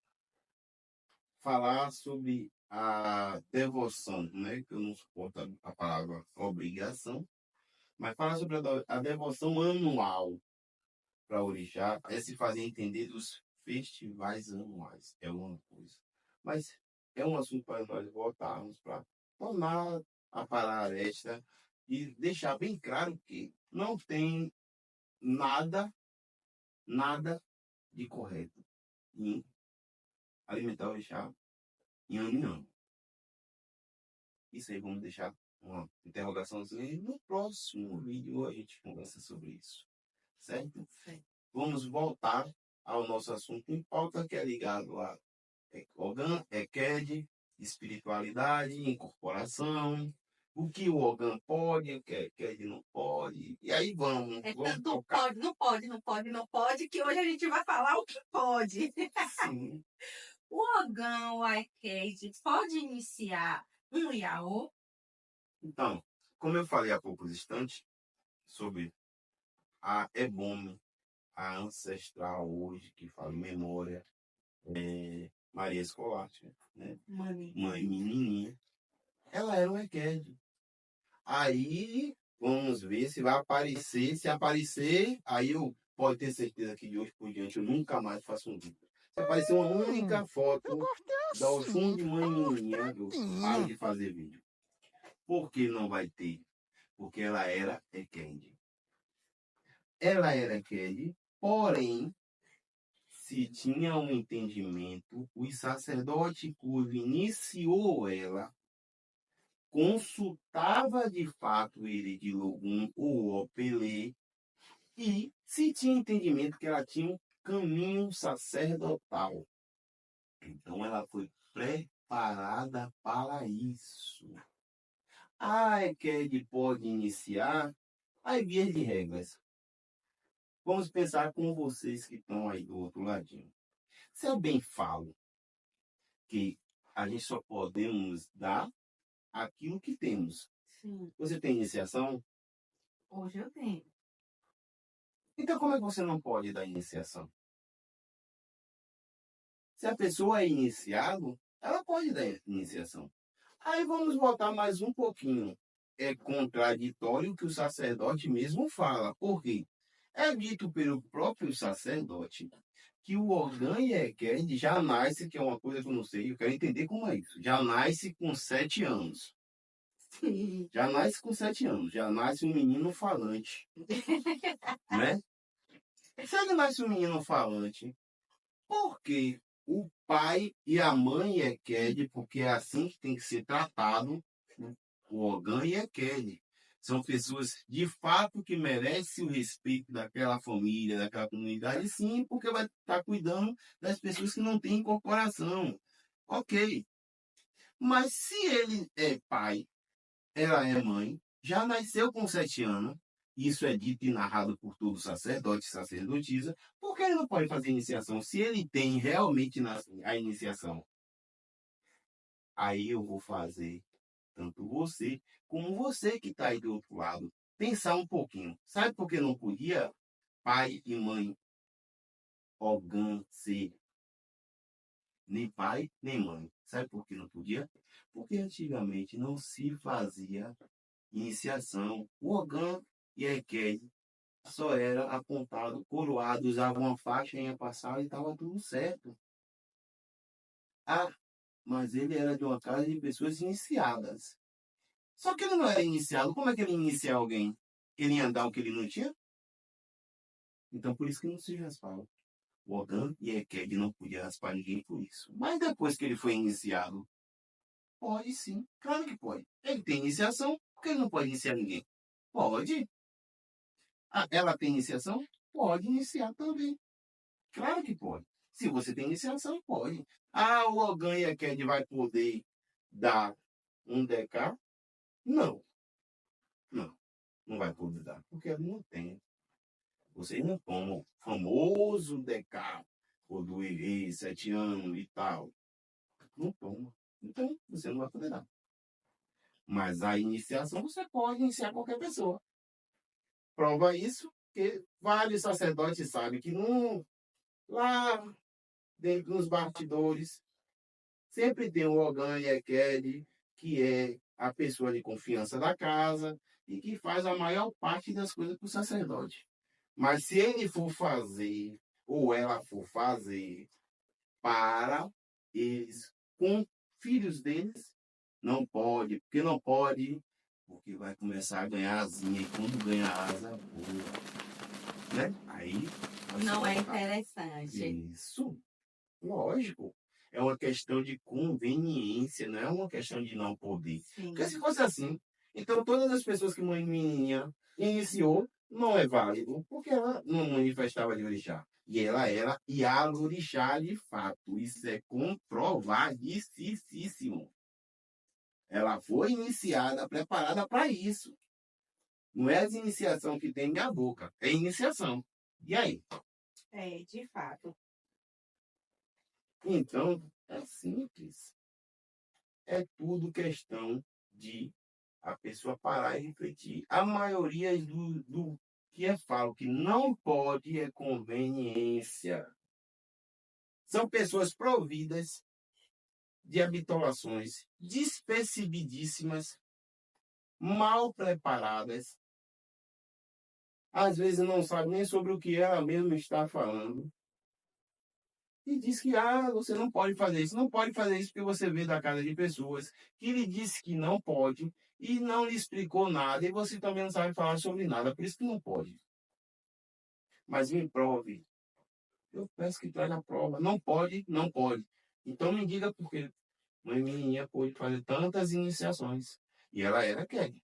falar sobre a devoção, né? Que eu não suporto a palavra obrigação, mas falar sobre a devoção anual para orixá é se fazer entender dos festivais anuais. É uma coisa. Mas é um assunto para nós voltarmos para tornar a parar esta e deixar bem claro que não tem nada de correto em alimentar o orixá em ano em ano. Isso aí, vamos deixar uma interrogaçãozinha e no próximo vídeo a gente conversa sobre isso. Certo? Sim. Vamos voltar ao nosso assunto em pauta, que é ligado a Ogã, Eked, espiritualidade, incorporação, o que o Ogã pode, o que Eked não pode. E aí vamos Não tocar. pode, que hoje a gente vai falar o que pode. Sim. O Ogã, o arcade, pode iniciar um Yaô? Então, como eu falei há poucos instantes sobre a Ebome, a ancestral hoje, que fala em memória, Maria Escolástica, né? Mãe menininha, ela era um Eked. Aí, vamos ver se vai aparecer. Se aparecer, aí eu pode ter certeza que de hoje por diante eu nunca mais faço um vídeo. Se aparecer uma única foto da Oxum de mãe menininha, eu paro de fazer vídeo. Por que não vai ter? Porque ela era Eked. Ela era Eked, porém, se tinha um entendimento, o sacerdote cujo iniciou ela consultava de fato ele de Logum ou Opelê, e se tinha entendimento que ela tinha um caminho sacerdotal. Então ela foi preparada para isso. A EQED pode iniciar as vias de regras. Vamos pensar com vocês que estão aí do outro ladinho. Se eu bem falo que a gente só podemos dar aquilo que temos. Sim. Você tem iniciação? Hoje eu tenho. Então como é que você não pode dar iniciação? Se a pessoa é iniciado, ela pode dar iniciação. Aí vamos voltar mais um pouquinho. É contraditório o que o sacerdote mesmo fala. Por quê? É dito pelo próprio sacerdote que o Organ e Eked já nasce, que é uma coisa que eu não sei, eu quero entender como é isso. Já nasce com 7 anos. Sim. Já nasce com 7 anos. Já nasce um menino falante. Né? Se ele nasce um menino falante, por que o pai e a mãe Eked, porque é assim que tem que ser tratado, o Organ e Eked? São pessoas de fato que merecem o respeito daquela família, daquela comunidade, sim, porque vai estar cuidando das pessoas que não têm incorporação. Ok. Mas se ele é pai, ela é mãe, já nasceu com 7 anos, isso é dito e narrado por todo sacerdote e sacerdotisa, por que ele não pode fazer iniciação se ele tem realmente a iniciação? Aí eu vou fazer, tanto você como você que está aí do outro lado, pensar um pouquinho. Sabe por que não podia pai e mãe Organ ser nem pai nem mãe? Sabe por que não podia? Porque antigamente não se fazia iniciação. O Organ e a Eked só era apontado, coroado, usava uma faixa, ia passar e estava tudo certo. Ah, mas ele era de uma casa de pessoas iniciadas. Só que ele não era iniciado. Como é que ele ia iniciar alguém? Ele ia dar o que ele não tinha? Então por isso que não se raspava. O Organ e a Eked não podia raspar ninguém por isso. Mas depois que ele foi iniciado, pode sim. Claro que pode. Ele tem iniciação, porque ele não pode iniciar ninguém? Pode. Ah, ela tem iniciação? Pode iniciar também. Claro que pode. Se você tem iniciação, pode. Ah, o Organ e a Eked vai poder dar um DK? Não. Não. Não vai poder dar. Porque ele não tem. Vocês não tomam o famoso DK, ou do EV, 7 anos e tal. Não toma. Então, você não vai poder dar. Mas a iniciação você pode iniciar qualquer pessoa. Prova isso que vários sacerdotes sabem que não, lá dentro dos bastidores sempre tem um Organ e Eked, que é a pessoa de confiança da casa e que faz a maior parte das coisas para o sacerdote. Mas se ele for fazer, ou ela for fazer, para eles, com filhos deles, não pode. Porque não pode, porque vai começar a ganhar asinha. E quando ganha asa, boa, né? Aí Não é interessante. isso, lógico. É uma questão de conveniência, não é uma questão de não poder. Sim. Porque se fosse assim, então todas as pessoas que mãe menininha iniciou não é válido, porque ela não manifestava de orixá. E ela era Ialorixá de fato. Isso é comprovadíssimo. Ela foi iniciada, preparada para isso. Não é as iniciação que tem minha boca, é iniciação. E aí? É, de fato. Então, é simples. É tudo questão de a pessoa parar e refletir. A maioria do que é falo que não pode é conveniência. São pessoas providas de habitolações despercebidíssimas, mal preparadas, às vezes não sabe nem sobre o que ela mesma está falando. E diz que você não pode fazer isso. Não pode fazer isso porque você vê da casa de pessoas que lhe disse que não pode e não lhe explicou nada e você também não sabe falar sobre nada. Por isso que não pode. Mas me prove. Eu peço que traga a prova. Não pode, não pode. Então me diga por quê. Mãe menininha pôde fazer tantas iniciações. E ela era Kelly.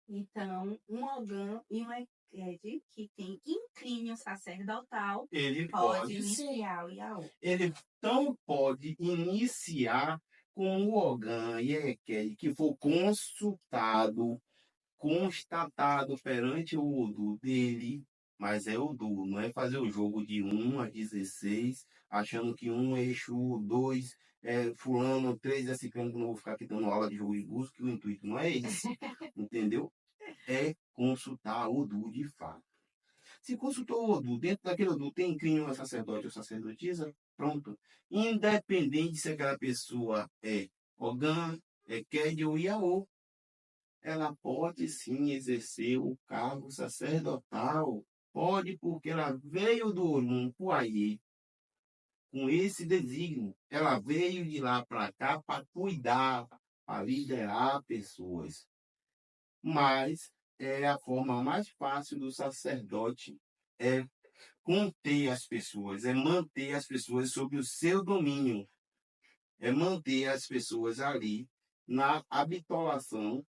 Então, um Ogã e um Eked que tem inclínio sacerdotal Ele pode pode sim. iniciar o Iaú. Ele tão pode iniciar com o Organ e Eked que for consultado, constatado perante o Odu dele, mas é Odu, não é fazer o jogo de 1 a 16, achando que 1 é Exu, 2 é fulano, 3 é ciclano, que não vou ficar aqui dando aula de jogo de busca, que o intuito não é esse, entendeu? é consultar o Odu de fato. Se consultou o Odu, dentro daquele Odu tem crime ao sacerdote ou sacerdotisa, pronto. Independente se aquela pessoa é Ogã, é Ked ou Iaô, ela pode sim exercer o cargo sacerdotal. Pode, porque ela veio do Orum Puaí com esse desígnio. Ela veio de lá para cá para cuidar, para liderar pessoas. Mas é a forma mais fácil do sacerdote é conter as pessoas, é manter as pessoas sob o seu domínio, é manter as pessoas ali na habitolação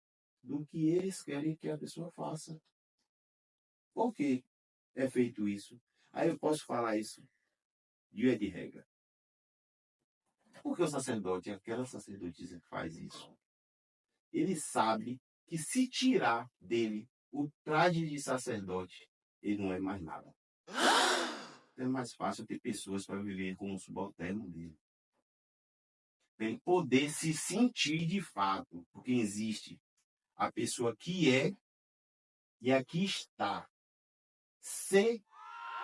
do que eles querem que a pessoa faça. Por que é feito isso? Aí eu posso falar isso dia de regra. Porque o sacerdote, aquela sacerdotisa que faz isso, ele sabe que se tirar dele o traje de sacerdote, ele não é mais nada. É mais fácil ter pessoas para viver com o subalterno dele. Para ele poder se sentir de fato, porque existe a pessoa que é e a que está. Ser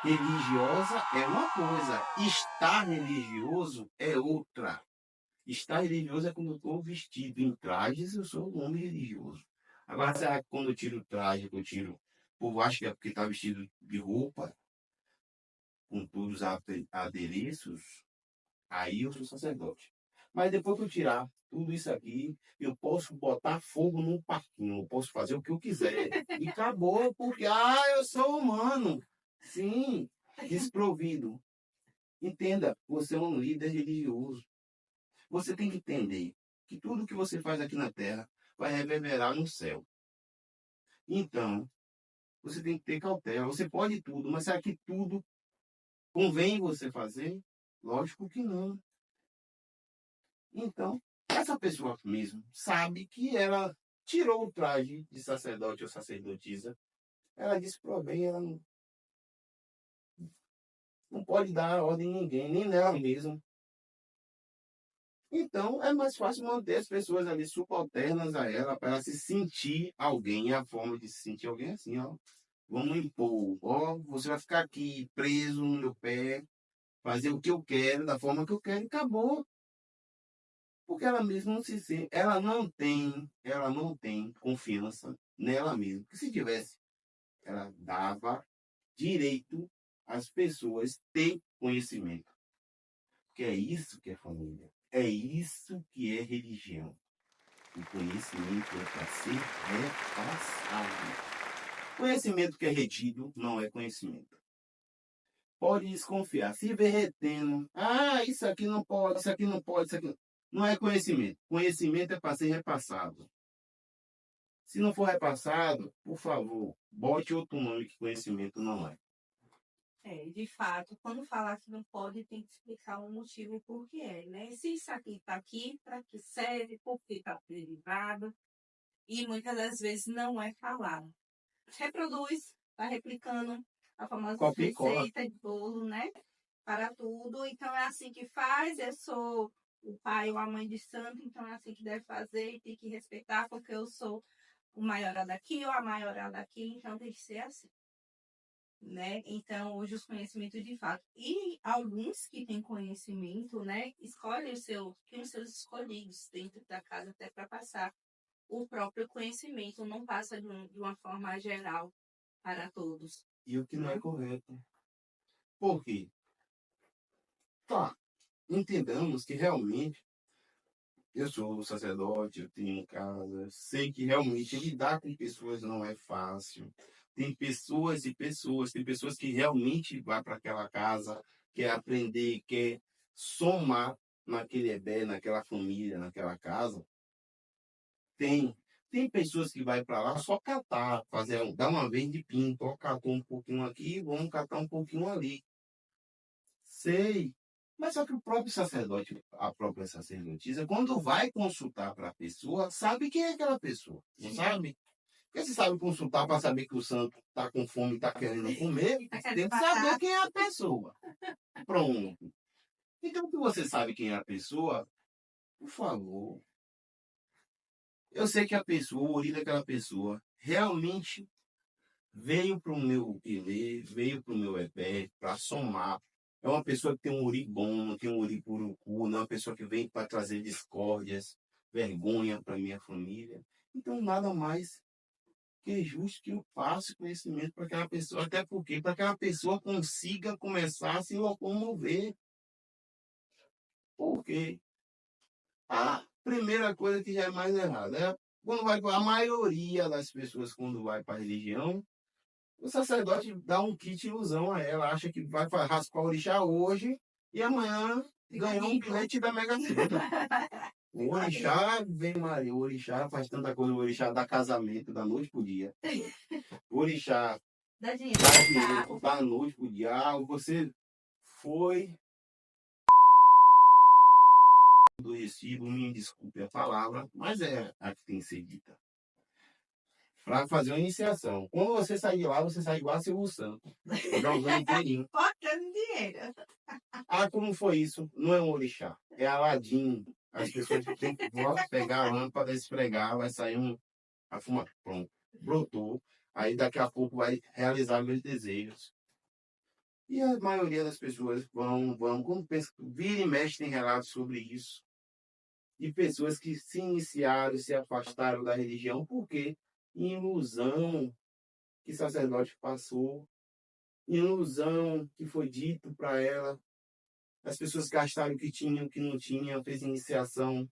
religiosa é uma coisa, estar religioso é outra. Estar religioso é quando eu estou vestido em trajes, eu sou um homem religioso. Agora, será que quando eu tiro o traje, que eu tiro, o povo acha que é porque está vestido de roupa, com todos os adereços, aí eu sou sacerdote. Mas depois que eu tirar tudo isso aqui, eu posso botar fogo num parquinho, eu posso fazer o que eu quiser. E acabou, porque, eu sou humano. Sim, desprovido. Entenda, você é um líder religioso. Você tem que entender que tudo que você faz aqui na terra vai reverberar no céu. Então, você tem que ter cautela. Você pode tudo, mas será que tudo convém você fazer? Lógico que não. Então, essa pessoa mesmo sabe que ela tirou o traje de sacerdote ou sacerdotisa. Ela disse provém, ela não pode dar ordem a ninguém, nem nela mesma. Então, é mais fácil manter as pessoas ali subalternas a ela, para ela se sentir alguém. A forma de se sentir alguém é assim, ó. Vamos impor, ó, você vai ficar aqui preso no meu pé, fazer o que eu quero, da forma que eu quero, e acabou. Porque ela mesma não se sente, ela não tem confiança nela mesma. Porque se tivesse, ela dava direito às pessoas ter conhecimento. Porque é isso que é família. É isso que é religião. O conhecimento é para ser repassado. Conhecimento que é retido não é conhecimento. Pode desconfiar. Se vê retendo, isso aqui não pode, isso aqui não pode, isso aqui não. Não é conhecimento. Conhecimento é para ser repassado. Se não for repassado, por favor, bote outro nome que conhecimento não é. De fato, quando falar que não pode, tem que explicar o motivo por que é, né? Se isso aqui está aqui, para que serve, por que está derivado, e muitas das vezes não é falado. Reproduz, está replicando a famosa Copia e cola. receita de bolo, né? Para tudo. Então é assim que faz, eu sou o pai ou a mãe de santo, então é assim que deve fazer e tem que respeitar, porque eu sou o maior daqui ou a maior daqui, então tem que ser assim. Né? Então, hoje os conhecimentos de fato. E alguns que têm conhecimento, né, escolhem os seus escolhidos dentro da casa até para passar o próprio conhecimento, não passa de uma forma geral para todos. E o que não é correto. Por quê? Tá, entendamos que realmente eu sou sacerdote, eu tenho casa, sei que realmente lidar com pessoas não é fácil. Tem pessoas e pessoas, tem pessoas que realmente vão para aquela casa, quer aprender, quer somar naquele ebé, naquela família, naquela casa. Tem pessoas que vai para lá só catar, dar uma vez de pinto, ó, catou um pouquinho aqui, vamos catar um pouquinho ali. Sei. Mas só que o próprio sacerdote, a própria sacerdotisa, quando vai consultar para a pessoa, sabe quem é aquela pessoa. Não sabe? Porque se sabe consultar para saber que o santo está com fome e está querendo comer, tem que saber quem é a pessoa. Pronto. Então, que você sabe quem é a pessoa, por favor. Eu sei que a pessoa, o origem daquela pessoa, realmente veio para o meu Ilê, veio para o meu Ebé, para somar. É uma pessoa que tem um uri bom, não tem um uri purucu, não é uma pessoa que vem para trazer discórdias, vergonha para minha família. Então, nada mais que é justo que eu passe conhecimento para aquela pessoa, até porque para que aquela pessoa consiga começar a se locomover. Porque a primeira coisa que já é mais errada é quando vai a maioria das pessoas quando vai para a religião, o sacerdote dá um kit ilusão a ela, acha que vai raspar o orixá hoje e amanhã ganhar um bilhete da Mega Sena. O orixá vem Maria, o orixá faz tanta coisa, o orixá dá casamento da noite pro dia. O orixá Dá dinheiro dá pra dinheiro carro. da noite pro dia. Ah, você foi do recibo, me desculpe a palavra, mas é a que tem que ser dita. Para fazer uma iniciação. Quando você sair de lá, você sai igual a Silvio Santos, jogando inteirinho. Botando dinheiro. Ah, como foi isso? Não é um orixá, é Aladim. As pessoas têm que pegar a lâmpada, esfregar, vai sair a fuma, pronto, brotou. Aí daqui a pouco vai realizar meus desejos. E a maioria das pessoas quando pensa, vira e mexe tem relatos sobre isso. De pessoas que se iniciaram, se afastaram da religião, porque ilusão que sacerdote passou, ilusão que foi dito para ela, as pessoas gastaram o que tinham, o que não tinham, fez iniciações,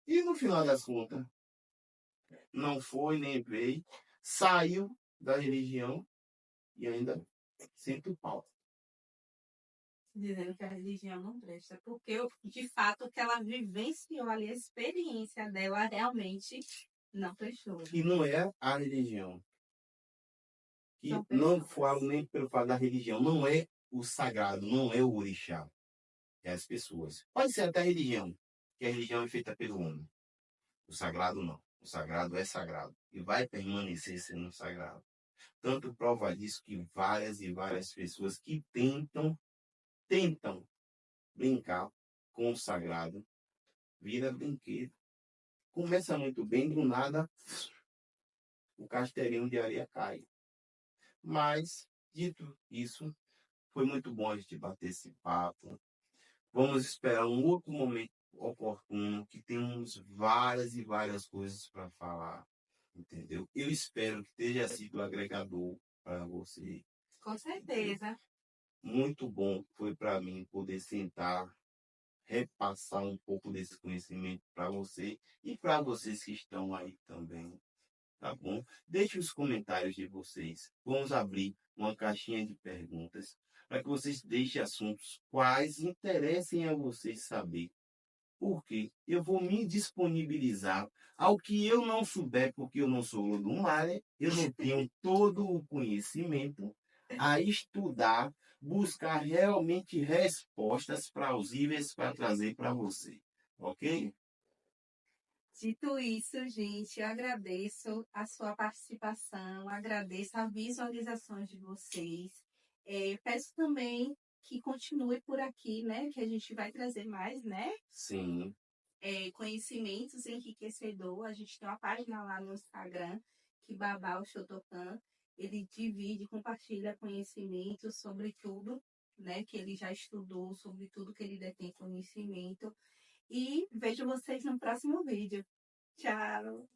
e no final das contas, não foi nem veio, saiu da religião e ainda sente o pau. Dizendo que a religião não presta. Porque, de fato, o que ela vivenciou ali, a experiência dela realmente não prestou. E não é a religião. E São não pessoas. falo nem pelo fato da religião, não é o sagrado, não é o orixá, é as pessoas. Pode ser até a religião, que a religião é feita pelo homem. O sagrado não. O sagrado é sagrado e vai permanecer sendo sagrado. Tanto prova disso que várias e várias pessoas que tentam brincar com o sagrado, vira brinquedo. Começa muito bem, do nada, o castelinho de areia cai. Mas, dito isso, foi muito bom a gente bater esse papo. Vamos esperar um outro momento oportuno, que temos várias e várias coisas para falar, entendeu? Eu espero que tenha sido agregador para você. Com certeza. Muito bom foi para mim poder sentar, repassar um pouco desse conhecimento para você e para vocês que estão aí também, tá bom? Deixe os comentários de vocês. Vamos abrir uma caixinha de perguntas para que vocês deixem assuntos quais interessem a vocês saber. Porque eu vou me disponibilizar ao que eu não souber, porque eu não sou do Mário, eu não tenho todo o conhecimento, a estudar, buscar realmente respostas plausíveis para trazer para você. Ok? Dito isso, gente, eu agradeço a sua participação, agradeço a visualizações de vocês. Peço também que continue por aqui, né? Que a gente vai trazer mais, né? Sim. Conhecimentos enriquecedor. A gente tem uma página lá no Instagram, que Babá o Shotokan. Ele divide, compartilha conhecimentos sobre tudo, né? Que ele já estudou, sobre tudo que ele detém conhecimento. E vejo vocês no próximo vídeo. Tchau!